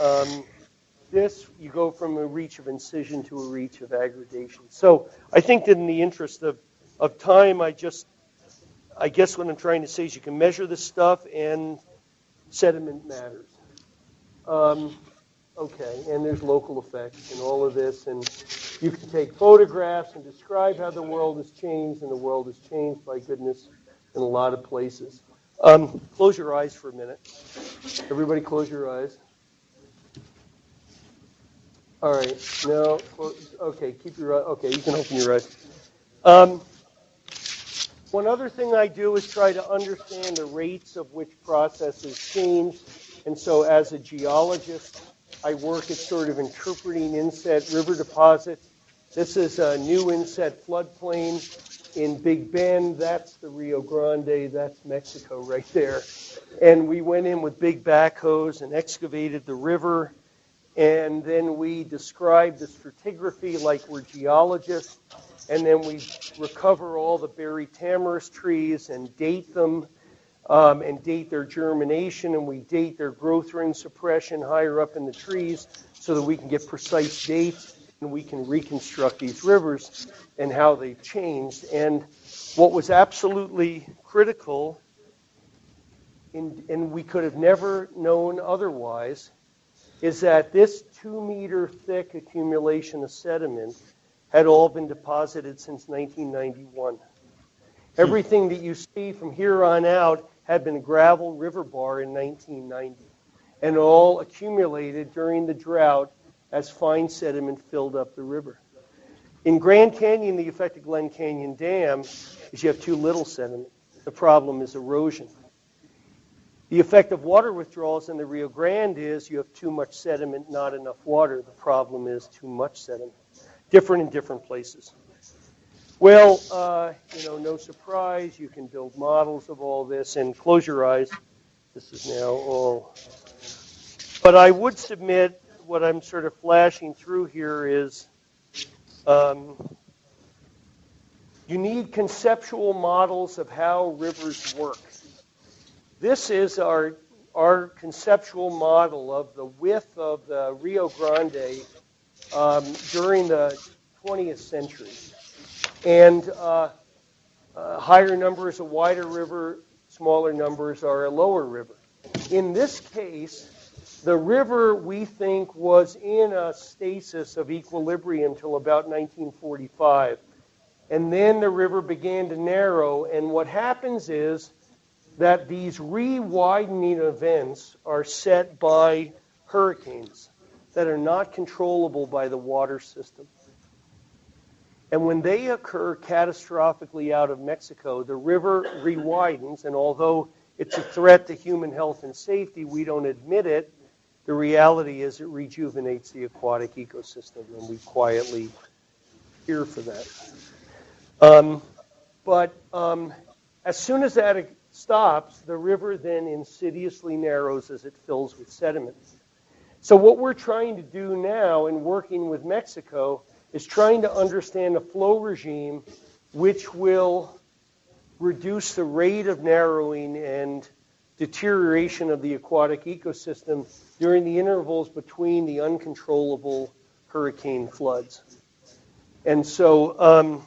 this, you go from a reach of incision to a reach of aggregation. So I think that in the interest of time, I guess what I'm trying to say is you can measure this stuff and sediment matters. Okay, and there's local effects and all of this, and you can take photographs and describe how the world has changed, and the world has changed, by goodness, in a lot of places. Close your eyes for a minute. Everybody close your eyes. All right, no, okay, keep your eyes, okay, you can open your eyes. One other thing I do is try to understand the rates of which processes change, and so as a geologist, I work at sort of interpreting inset river deposits. This is a new inset floodplain in Big Bend. That's the Rio Grande. That's Mexico right there. And we went in with big backhoes and excavated the river. And then we describe the stratigraphy like we're geologists. And then we recover all the buried tamarisk trees and date them, and date their germination. And we date their growth ring suppression higher up in the trees so that we can get precise dates and we can reconstruct these rivers and how they've changed. And what was absolutely critical, and we could have never known otherwise, is that this 2-meter thick accumulation of sediment had all been deposited since 1991. Everything that you see from here on out had been a gravel river bar in 1990, and all accumulated during the drought as fine sediment filled up the river. In Grand Canyon, the effect of Glen Canyon Dam is you have too little sediment. The problem is erosion. The effect of water withdrawals in the Rio Grande is you have too much sediment, not enough water. The problem is too much sediment. Different in different places. Well, no surprise. You can build models of all this, and close your eyes. This is now all. But I would submit what I'm sort of flashing through here is you need conceptual models of how rivers work. This is our conceptual model of the width of the Rio Grande during the 20th century. And higher numbers, a wider river, smaller numbers are a lower river. In this case, the river, we think, was in a stasis of equilibrium until about 1945. And then the river began to narrow, and what happens is that these re-widening events are set by hurricanes that are not controllable by the water system. And when they occur catastrophically out of Mexico, the river re-widens, and although it's a threat to human health and safety, we don't admit it. The reality is it rejuvenates the aquatic ecosystem, and we quietly cheer for that. But as soon as that stops, the river then insidiously narrows as it fills with sediment. So what we're trying to do now in working with Mexico is trying to understand a flow regime which will reduce the rate of narrowing and deterioration of the aquatic ecosystem during the intervals between the uncontrollable hurricane floods. And so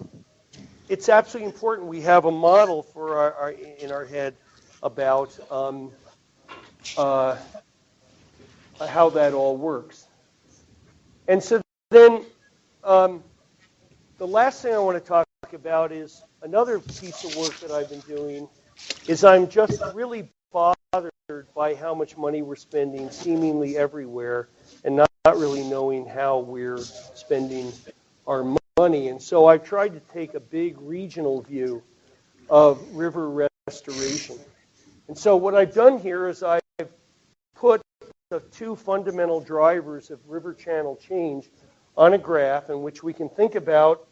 it's absolutely important we have a model for in our head about how that all works. And so then the last thing I want to talk about is another piece of work that I've been doing is I'm just really bothered by how much money we're spending seemingly everywhere and not really knowing how we're spending our money. And so I've tried to take a big regional view of river restoration. And so what I've done here is I've put of two fundamental drivers of river channel change on a graph in which we can think about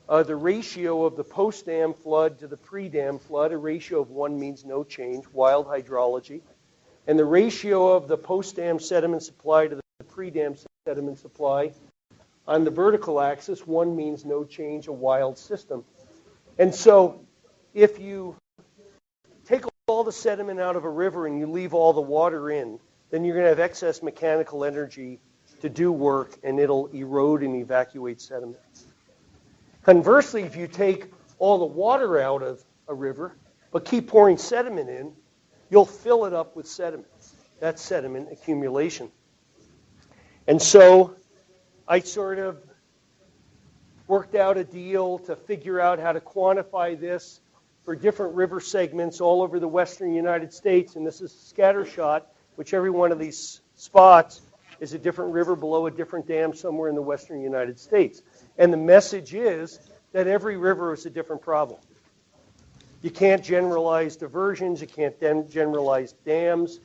the ratio of the post-dam flood to the pre-dam flood. A ratio of 1 means no change, wild hydrology. And the ratio of the post-dam sediment supply to the pre-dam sediment supply on the vertical axis, 1 means no change, a wild system. And so if you take all the sediment out of a river and you leave all the water in, then you're going to have excess mechanical energy to do work, and it'll erode and evacuate sediment. Conversely, if you take all the water out of a river but keep pouring sediment in, you'll fill it up with sediment. That's sediment accumulation. And so I sort of worked out a deal to figure out how to quantify this for different river segments all over the western United States. And this is a scatter shot, which every one of these spots is a different river below a different dam somewhere in the western United States. And the message is that every river is a different problem. You can't generalize diversions. You can't generalize dams.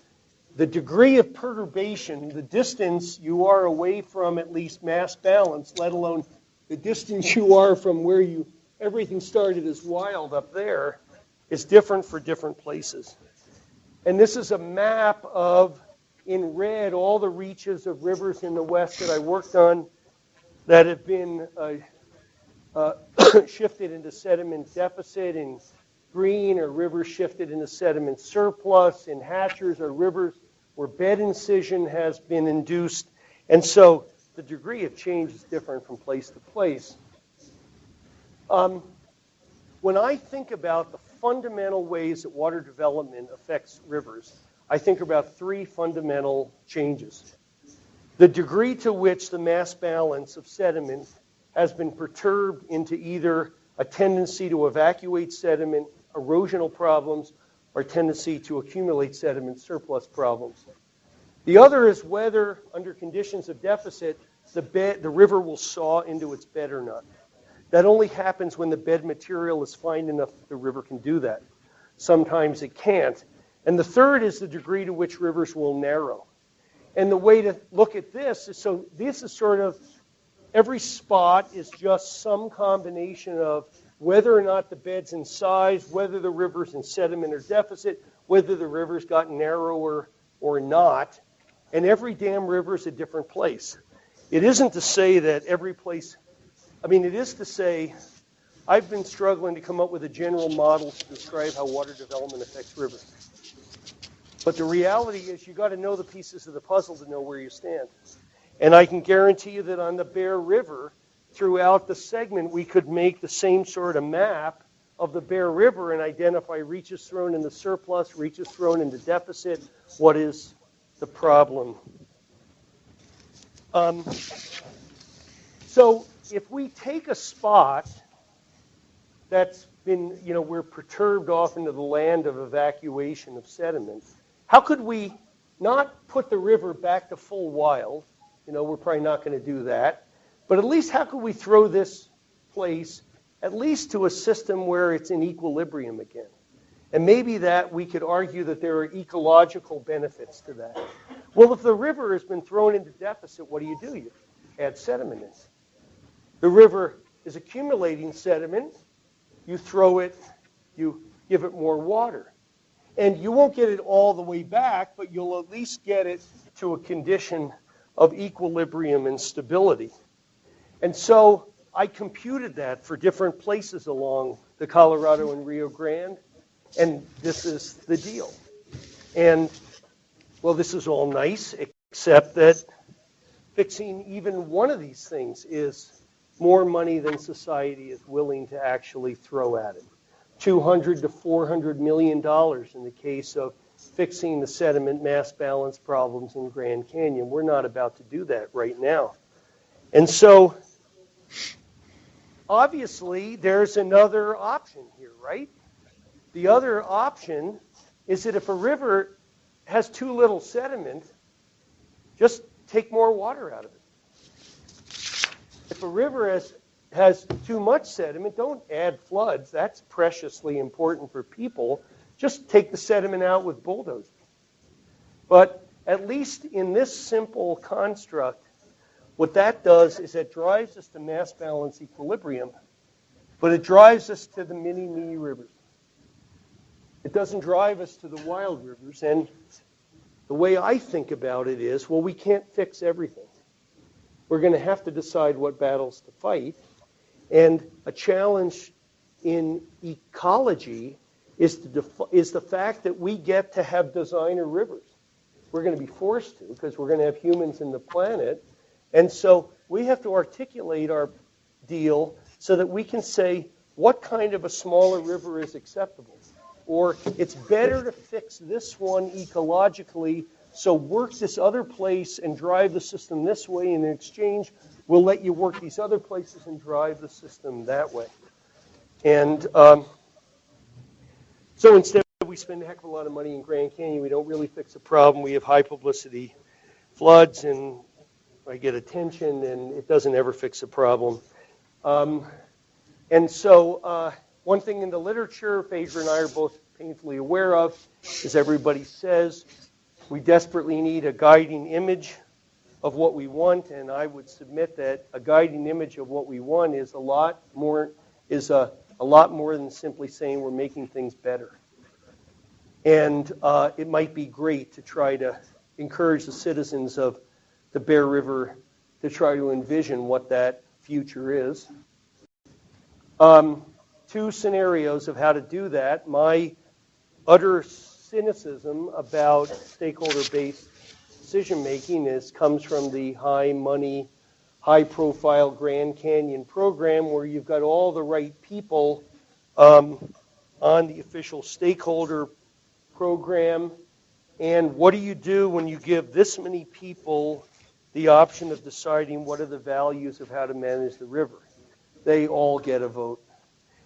The degree of perturbation, the distance you are away from at least mass balance, let alone the distance you are from where everything started as wild up there, is different for different places. And this is a map of, in red, all the reaches of rivers in the west that I worked on that have been shifted into sediment deficit. In green are rivers shifted into sediment surplus. In hatchers are rivers where bed incision has been induced. And so the degree of change is different from place to place. When I think about the fundamental ways that water development affects rivers, I think about three fundamental changes. The degree to which the mass balance of sediment has been perturbed into either a tendency to evacuate sediment, erosional problems, or tendency to accumulate sediment, surplus problems. The other is whether, under conditions of deficit, the river will saw into its bed or not. That only happens when the bed material is fine enough that the river can do that. Sometimes it can't. And the third is the degree to which rivers will narrow. And the way to look at this is, so this is sort of, every spot is just some combination of whether or not the bed's in size, whether the river's in sediment or deficit, whether the river's got narrower or not. And every dam river is a different place. It isn't to say that every place, it is to say, I've been struggling to come up with a general model to describe how water development affects rivers. But the reality is you've got to know the pieces of the puzzle to know where you stand. And I can guarantee you that on the Bear River, throughout the segment, we could make the same sort of map of the Bear River and identify reaches thrown into surplus, reaches thrown into deficit, what is the problem. So if we take a spot that's been, we're perturbed off into the land of evacuation of sediment, how could we not put the river back to full wild? We're probably not going to do that. But at least how could we throw this place at least to a system where it's in equilibrium again? And maybe that we could argue that there are ecological benefits to that. Well, if the river has been thrown into deficit, what do? You add sediment in. The river is accumulating sediment. You throw it, you give it more water. And you won't get it all the way back, but you'll at least get it to a condition of equilibrium and stability. And so I computed that for different places along the Colorado and Rio Grande, and this is the deal. And, well, this is all nice, except that fixing even one of these things is more money than society is willing to actually throw at it. $200 to $400 million in the case of fixing the sediment mass balance problems in Grand Canyon. We're not about to do that right now. And so, obviously, there's another option here, right? The other option is that if a river has too little sediment, just take more water out of it. If a river has too much sediment, don't add floods. That's preciously important for people. Just take the sediment out with bulldozers. But at least in this simple construct, what that does is it drives us to mass balance equilibrium, but it drives us to the mini-me rivers. It doesn't drive us to the wild rivers. And the way I think about it is, well, we can't fix everything. We're going to have to decide what battles to fight. And a challenge in ecology is the fact that we get to have designer rivers. We're going to be forced to because we're going to have humans in the planet. And so we have to articulate our deal so that we can say what kind of a smaller river is acceptable. Or it's better to fix this one ecologically, so work this other place and drive the system this way, and in exchange, we'll let you work these other places and drive the system that way. And so instead we spend a heck of a lot of money in Grand Canyon, we don't really fix the problem. We have high publicity floods, and I get attention, and it doesn't ever fix the problem. And so one thing in the literature, Phaedra and I are both painfully aware of, is everybody says we desperately need a guiding image of what we want, and I would submit that a guiding image of what we want is a lot more than simply saying we're making things better. And it might be great to try to encourage the citizens of the Bear River to try to envision what that future is. Two scenarios of how to do that. My utter cynicism about stakeholder-based decision-making comes from the high-money, high-profile Grand Canyon program where you've got all the right people on the official stakeholder program. And what do you do when you give this many people the option of deciding what are the values of how to manage the river? They all get a vote.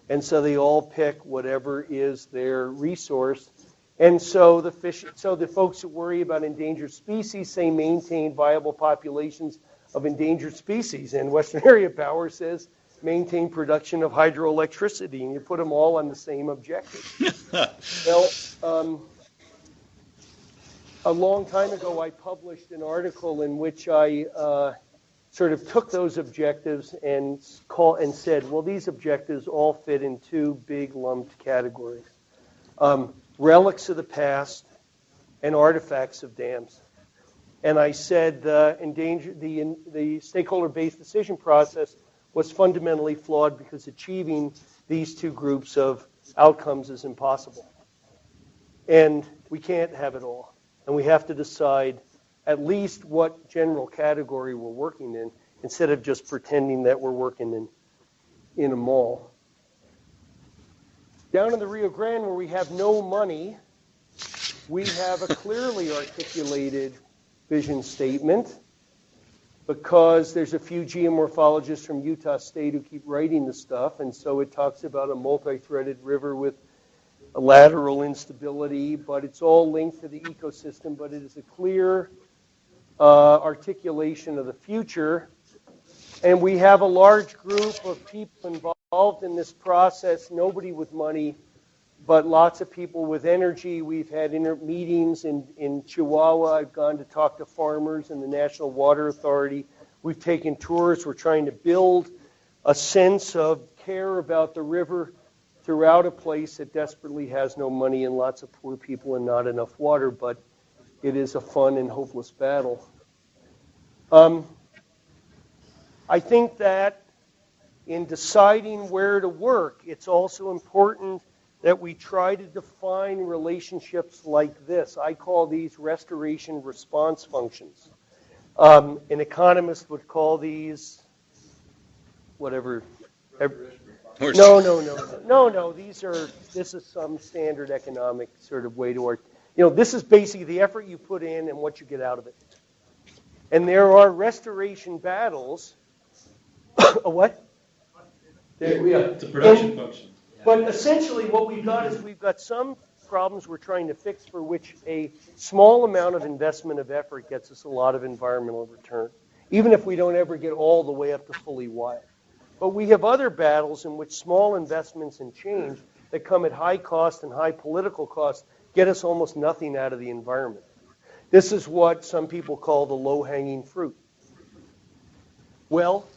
And so they all pick whatever is their resource. And so the folks that worry about endangered species say maintain viable populations of endangered species. And Western Area Power says maintain production of hydroelectricity. And you put them all on the same objective. Well, a long time ago, I published an article in which I sort of took those objectives and said, well, these objectives all fit in two big lumped categories. Relics of the past and artifacts of dams. And I said the stakeholder-based decision process was fundamentally flawed because achieving these two groups of outcomes is impossible. And we can't have it all. And we have to decide at least what general category we're working in, instead of just pretending that we're working in a mall. Down in the Rio Grande, where we have no money, we have a clearly articulated vision statement because there's a few geomorphologists from Utah State who keep writing the stuff, and so it talks about a multi-threaded river with a lateral instability, but it's all linked to the ecosystem, but it is a clear articulation of the future. And we have a large group of people involved in this process, nobody with money, but lots of people with energy. We've had meetings in Chihuahua. I've gone to talk to farmers and the National Water Authority. We've taken tours. We're trying to build a sense of care about the river throughout a place that desperately has no money and lots of poor people and not enough water, but it is a fun and hopeless battle. I think that in deciding where to work, it's also important that we try to define relationships like this. I call these restoration response functions. An economist would call these whatever. No. This is some standard economic sort of way to work. This is basically the effort you put in and what you get out of it. And there are restoration battles. A what? It's a production function. But essentially what we've got is we've got some problems we're trying to fix for which a small amount of investment of effort gets us a lot of environmental return, even if we don't ever get all the way up to fully wild. But we have other battles in which small investments and change that come at high cost and high political cost get us almost nothing out of the environment. This is what some people call the low-hanging fruit. Well,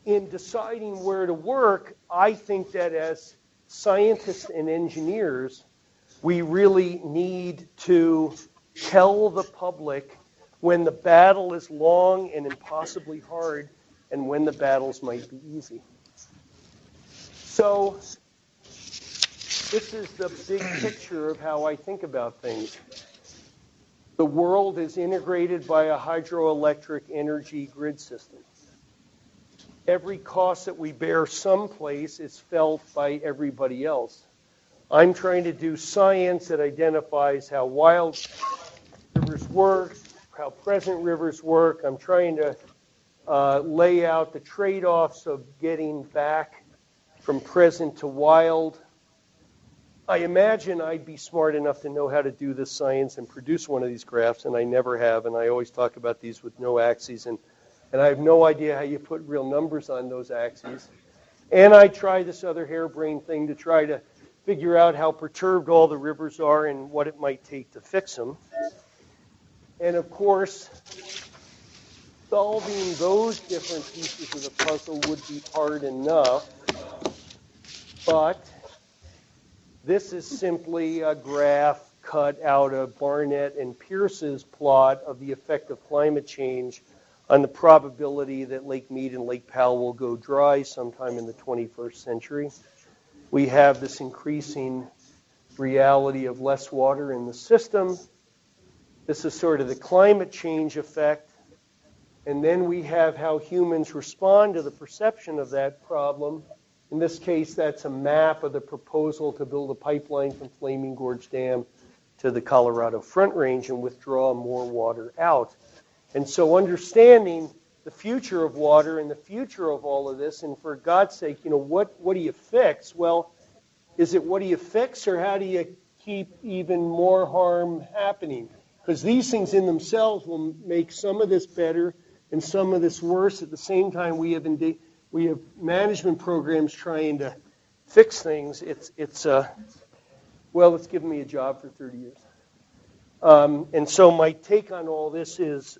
in deciding where to work, I think that as scientists and engineers, we really need to tell the public when the battle is long and impossibly hard and when the battles might be easy. So this is the big picture of how I think about things. The world is integrated by a hydroelectric energy grid system. Every cost that we bear someplace is felt by everybody else. I'm trying to do science that identifies how wild rivers work, how present rivers work. I'm trying to lay out the trade-offs of getting back from present to wild. I imagine I'd be smart enough to know how to do this science and produce one of these graphs, and I never have, and I always talk about these with no axes, and I have no idea how you put real numbers on those axes. And I try this other harebrained thing to try to figure out how perturbed all the rivers are and what it might take to fix them. And of course, solving those different pieces of the puzzle would be hard enough, but this is simply a graph cut out of Barnett and Pierce's plot of the effect of climate change on the probability that Lake Mead and Lake Powell will go dry sometime in the 21st century. We have this increasing reality of less water in the system. This is sort of the climate change effect. And then we have how humans respond to the perception of that problem. In this case, that's a map of the proposal to build a pipeline from Flaming Gorge Dam to the Colorado Front Range and withdraw more water out. And so understanding the future of water and the future of all of this, and for God's sake, what do you fix? Well, is it what do you fix, or how do you keep even more harm happening? Because these things in themselves will make some of this better and some of this worse. At the same time, we have management programs trying to fix things. Well, it's given me a job for 30 years. And so my take on all this is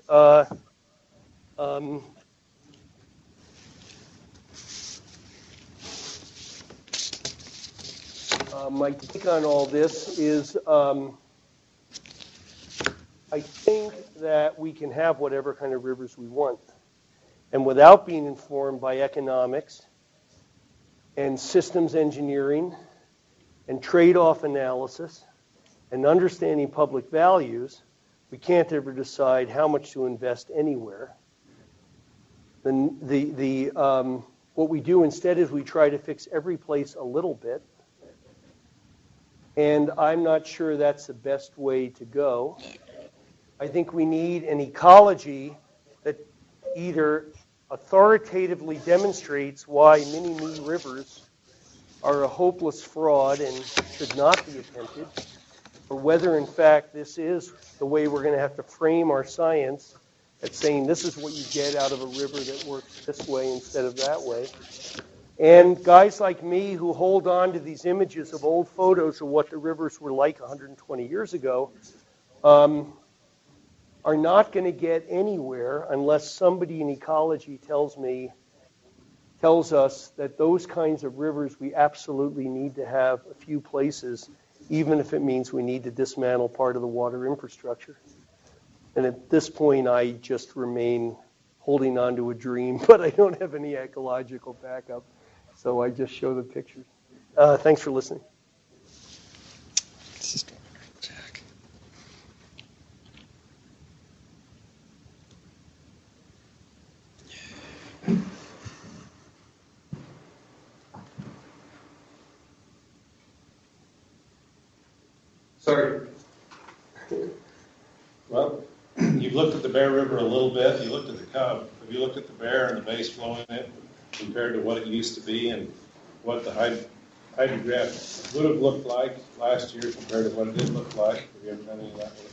I think that we can have whatever kind of rivers we want. And without being informed by economics and systems engineering and trade-off analysis and understanding public values, we can't ever decide how much to invest anywhere. What we do instead is we try to fix every place a little bit. And I'm not sure that's the best way to go. I think we need an ecology that either authoritatively demonstrates why mini-me rivers are a hopeless fraud and should not be attempted, or whether in fact this is the way we're going to have to frame our science at saying this is what you get out of a river that works this way instead of that way. And guys like me who hold on to these images of old photos of what the rivers were like 120 years ago are not going to get anywhere unless somebody in ecology tells us that those kinds of rivers we absolutely need to have a few places, even if it means we need to dismantle part of the water infrastructure. And at this point, I just remain holding on to a dream, but I don't have any ecological backup, so I just show the pictures. Thanks for listening. Sorry. Well, you've looked at the Bear River a little bit. You looked at the Cub. Have you looked at the Bear and the base flow in it compared to what it used to be and what the hydrograph would have looked like last year compared to what it did look like? Have you ever done any of that work?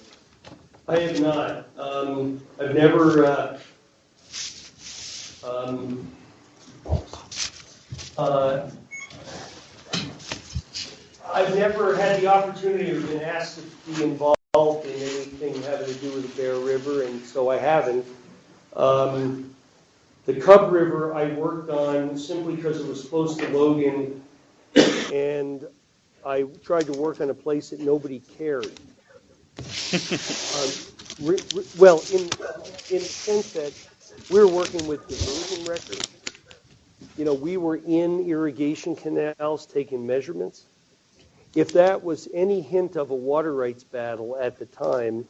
I have not. I've never. I've never had the opportunity or been asked to be involved involved in anything having to do with the Bear River, and so I haven't. The Cub River I worked on simply because it was close to Logan, and I tried to work on a place that nobody cared. Well, in the sense that we're working with diversion records. You know, we were in irrigation canals taking measurements. If that was any hint of a water rights battle at the time,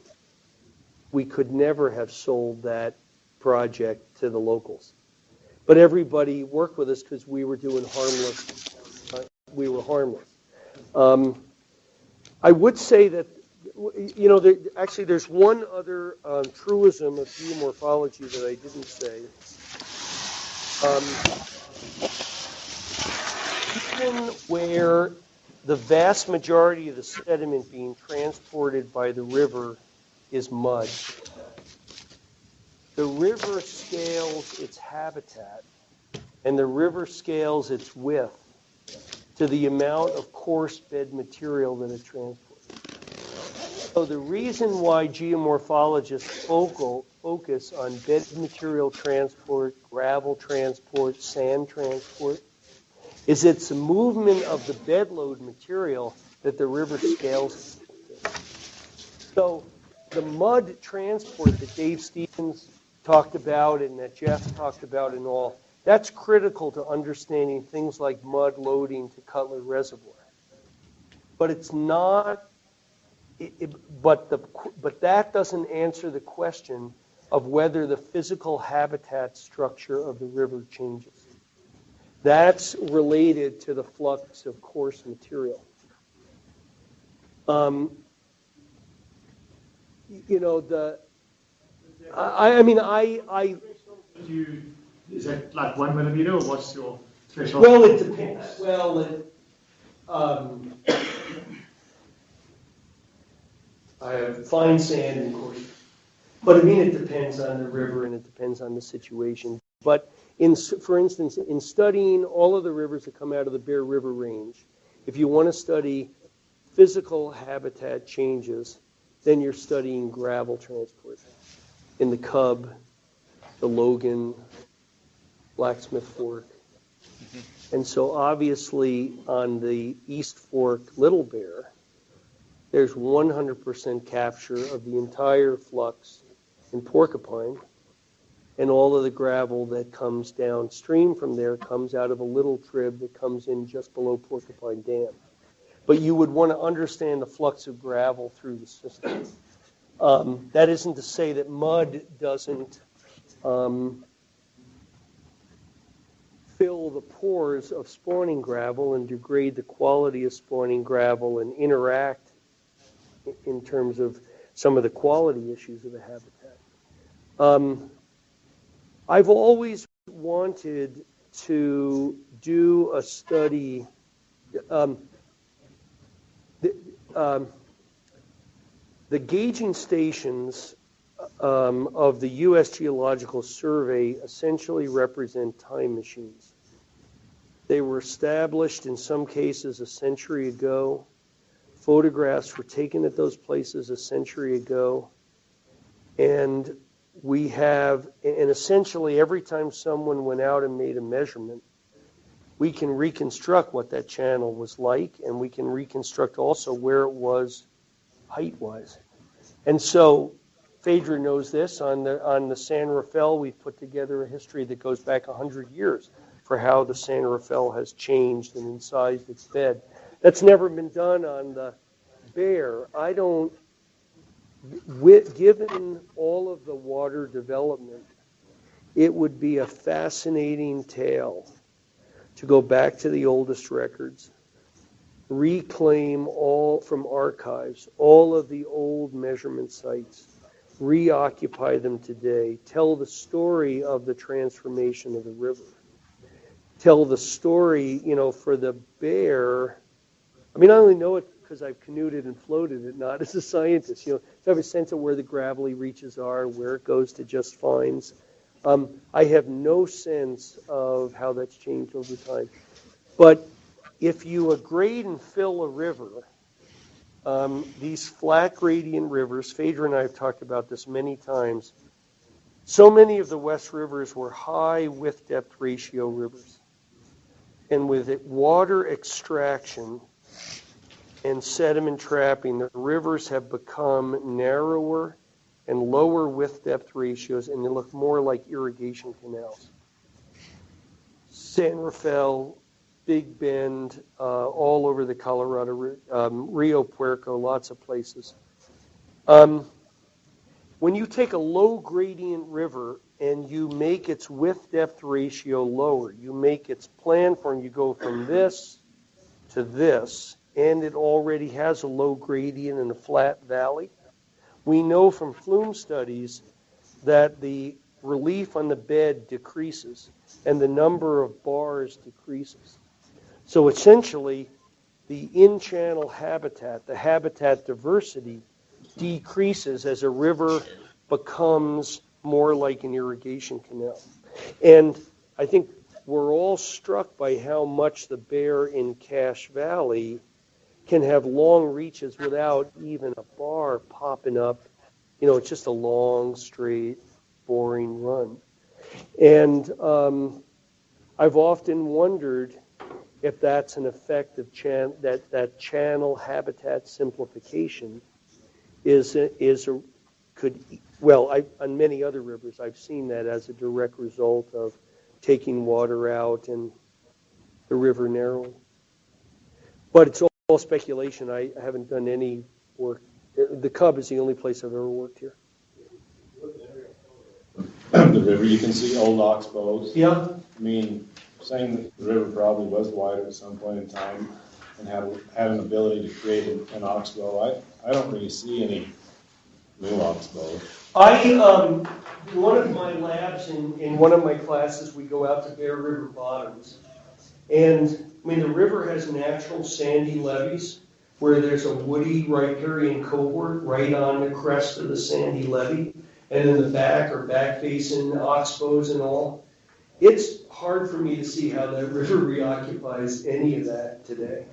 we could never have sold that project to the locals. But everybody worked with us because we were doing harmless. We were harmless. I would say that, you know, actually there's one other truism of geomorphology that I didn't say. Even where the vast majority of the sediment being transported by the river is mud, the river scales its habitat and the river scales its width to the amount of coarse bed material that it transports. So the reason why geomorphologists focus on bed material transport, gravel transport, sand transport, is it's a movement of the bedload material that the river scales. So the mud transport that Dave Stevens talked about and that Jeff talked about and all, that's critical to understanding things like mud loading to Cutler Reservoir. But it's not, but that doesn't answer the question of whether the physical habitat structure of the river changes. That's related to the flux of coarse material. You know, Is that like 1 millimeter, or what's your threshold? Well, it depends. I have fine sand and coarse, but I mean it depends on the river and it depends on the situation. But for instance, in studying all of the rivers that come out of the Bear River Range, if you want to study physical habitat changes, then you're studying gravel transport in the Cub, the Logan, Blacksmith Fork. And so obviously on the East Fork Little Bear, there's 100% capture of the entire flux in Porcupine, and all of the gravel that comes downstream from there comes out of a little trib that comes in just below Porcupine Dam. But you would want to understand the flux of gravel through the system. That isn't to say that mud doesn't fill the pores of spawning gravel and degrade the quality of spawning gravel and interact in terms of some of the quality issues of the habitat. I've always wanted to do a study. The gauging stations of the U.S. Geological Survey essentially represent time machines. They were established in some cases a century ago. Photographs were taken at those places a century ago. And we have, and essentially every time someone went out and made a measurement, we can reconstruct what that channel was like, and we can reconstruct also where it was height-wise. And so Phaedra knows this. On the San Rafael, we've put together a history that goes back 100 years for how the San Rafael has changed and incised its bed. That's never been done on the Bear. Given all of the water development, it would be a fascinating tale to go back to the oldest records, reclaim all from archives, all of the old measurement sites, reoccupy them today, tell the story of the transformation of the river, tell the story, for the Bear. I mean, I only know it because I've canoed and floated it, not as a scientist. To have a sense of where the gravelly reaches are, where it goes to just fines. I have no sense of how that's changed over time. But if you grade and fill a river, these flat gradient rivers, Phaedra and I have talked about this many times, so many of the West rivers were high width depth ratio rivers. And with water extraction and sediment trapping, the rivers have become narrower and lower width depth ratios, and they look more like irrigation canals. San Rafael, Big Bend, all over the Colorado, Rio Puerco, lots of places. When you take a low gradient river and you make its width depth ratio lower, you make its plan form, you go from this to this, and it already has a low gradient and a flat valley. We know from flume studies that the relief on the bed decreases and the number of bars decreases. So essentially, the in-channel habitat, the habitat diversity, decreases as a river becomes more like an irrigation canal. And I think we're all struck by how much the Bear in Cache Valley can have long reaches without even a bar popping up. You know, it's just a long, straight, boring run. And I've often wondered if that's an effect of that channel habitat simplification on many other rivers, I've seen that as a direct result of taking water out and the river narrowing. But it's all speculation. I haven't done any work. The Cub is the only place I've ever worked here. The river, you can see old oxbows. Yeah. I mean, saying that the river probably was wider at some point in time and had an ability to create an oxbow. I don't really see any new oxbows. One of my labs in one of my classes, we go out to Bear River bottoms. And, I mean, the river has natural sandy levees where there's a woody riparian cohort right on the crest of the sandy levee. And in the back are back basin oxbows and all. It's hard for me to see how that river reoccupies any of that today.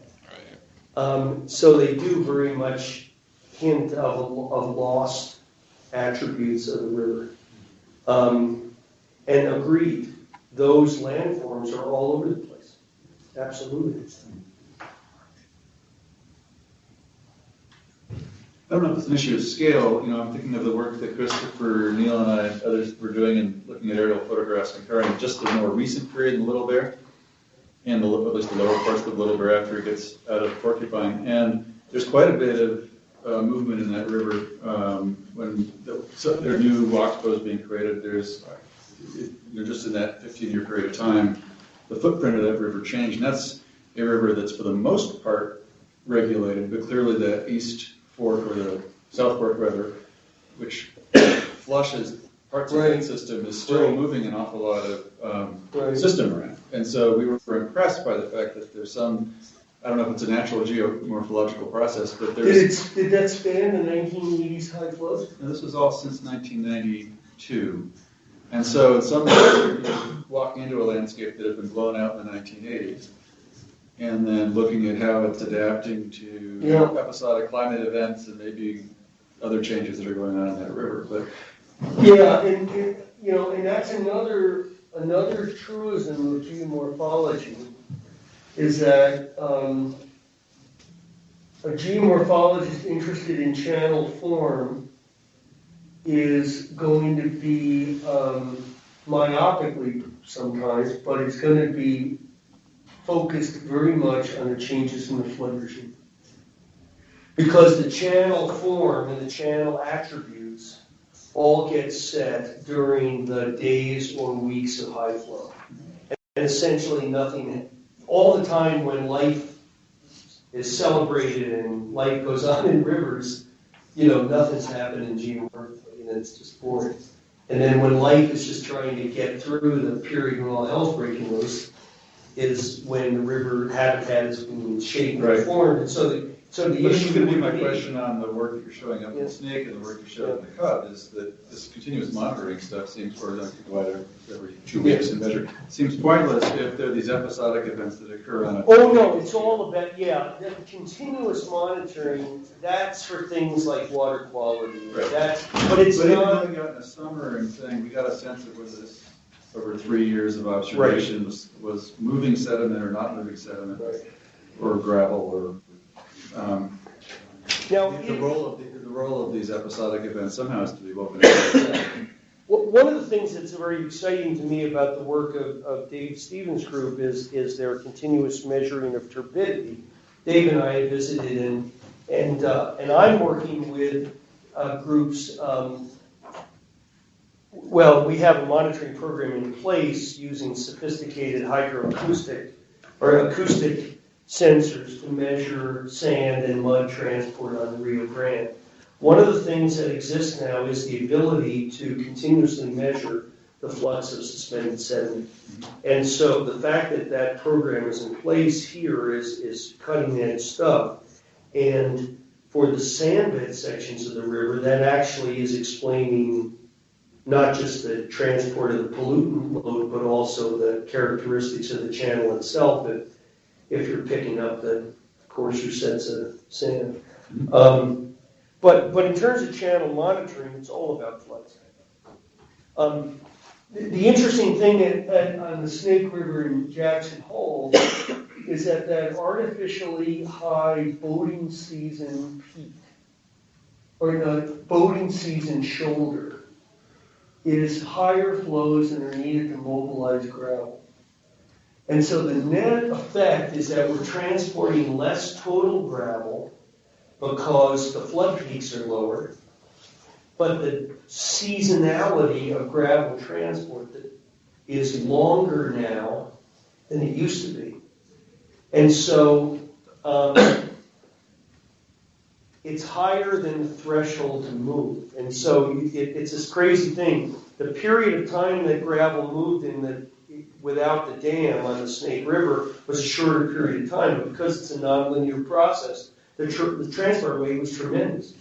So they do very much hint of lost attributes of the river. And agreed, those landforms are all over the place. Absolutely. I don't know if it's an issue of scale. You know, I'm thinking of the work that Christopher, Neil, and I and others were doing in looking at aerial photographs comparing just the more recent period in Little Bear and at least the lower parts of Little Bear after it gets out of Porcupine. And there's quite a bit of movement in that river when there are new oxbows being created. You're just in that 15-year period of time, the footprint of that river changed. And that's a river that's for the most part regulated, but clearly the East Fork or the South Fork rather, which flushes parts of that system, is still moving an awful lot of system around. And so we were impressed by the fact that there's some, I don't know if it's a natural geomorphological process, but there's... Did that span the 1980s high flows? This was all since 1992. And so in some ways you're walking into a landscape that had been blown out in the 1980s. And then looking at how it's adapting to episodic climate events and maybe other changes that are going on in that river. But and that's another truism of geomorphology, is that a geomorphologist interested in channel form is going to be myopically sometimes, but it's going to be focused very much on the changes in the flood regime. Because the channel form and the channel attributes all get set during the days or weeks of high flow. And essentially nothing, all the time when life is celebrated and life goes on in rivers, nothing's happened in geomorphology, and it's just boring. And then when life is just trying to get through the period when all hell's breaking loose, is when the river habitat is being shaped and formed. And so So the But it's issue going to be would my question on the work that you're showing up in Yeah. the snake and the work you're showing in the cub is that this continuous monitoring stuff seems, for example, to go out every 2 weeks and measure, seems pointless if there are these episodic events that occur on a. Oh, no, it's all about, the continuous monitoring, that's for things like water quality. Right. But it's But even not, going out in the summer and saying, we got a sense of whether this, over 3 years of observation was moving sediment or not moving sediment, or gravel, or, now, the role of these episodic events somehow has to be woven into. one of the things that's very exciting to me about the work of Dave Stevens' group is their continuous measuring of turbidity. Dave and I have visited, and I'm working with groups. Well, we have a monitoring program in place using sophisticated hydroacoustic or acoustic sensors to measure sand and mud transport on the Rio Grande. One of the things that exists now is the ability to continuously measure the flux of suspended sediment. And so the fact that that program is in place here is cutting edge stuff. And for the sandbed sections of the river, that actually is explaining not just the transport of the pollutant load, but also the characteristics of the channel itself if you're picking up the coarser sets of sand. But in terms of channel monitoring, it's all about floods. The interesting thing on the Snake River in Jackson Hole is that artificially high boating season peak, or the boating season shoulder, is higher flows than are needed to mobilize gravel. And so the net effect is that we're transporting less total gravel because the flood peaks are lower, but the seasonality of gravel transport is longer now than it used to be. And so it's higher than the threshold to move. And so it's this crazy thing. The period of time that gravel moved without the dam on the Snake River was a shorter period of time, but because it's a nonlinear process, the transport rate was tremendous.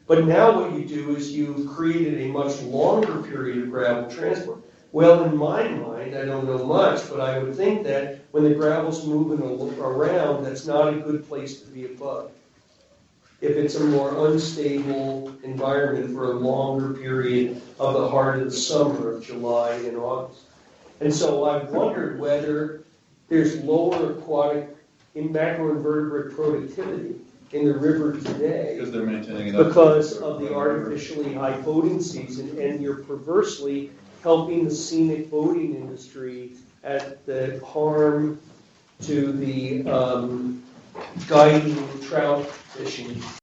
But now what you do is you've created a much longer period of gravel transport. Well, in my mind, I don't know much, but I would think that when the gravel's moving around, that's not a good place to be a bug. If it's a more unstable environment for a longer period of the heart of the summer of July and August. And so I've wondered whether there's lower aquatic macroinvertebrate productivity in the river today Because they're maintaining enough. because of the artificially high boating season, and you're perversely helping the scenic boating industry at the harm to the guiding trout fishing.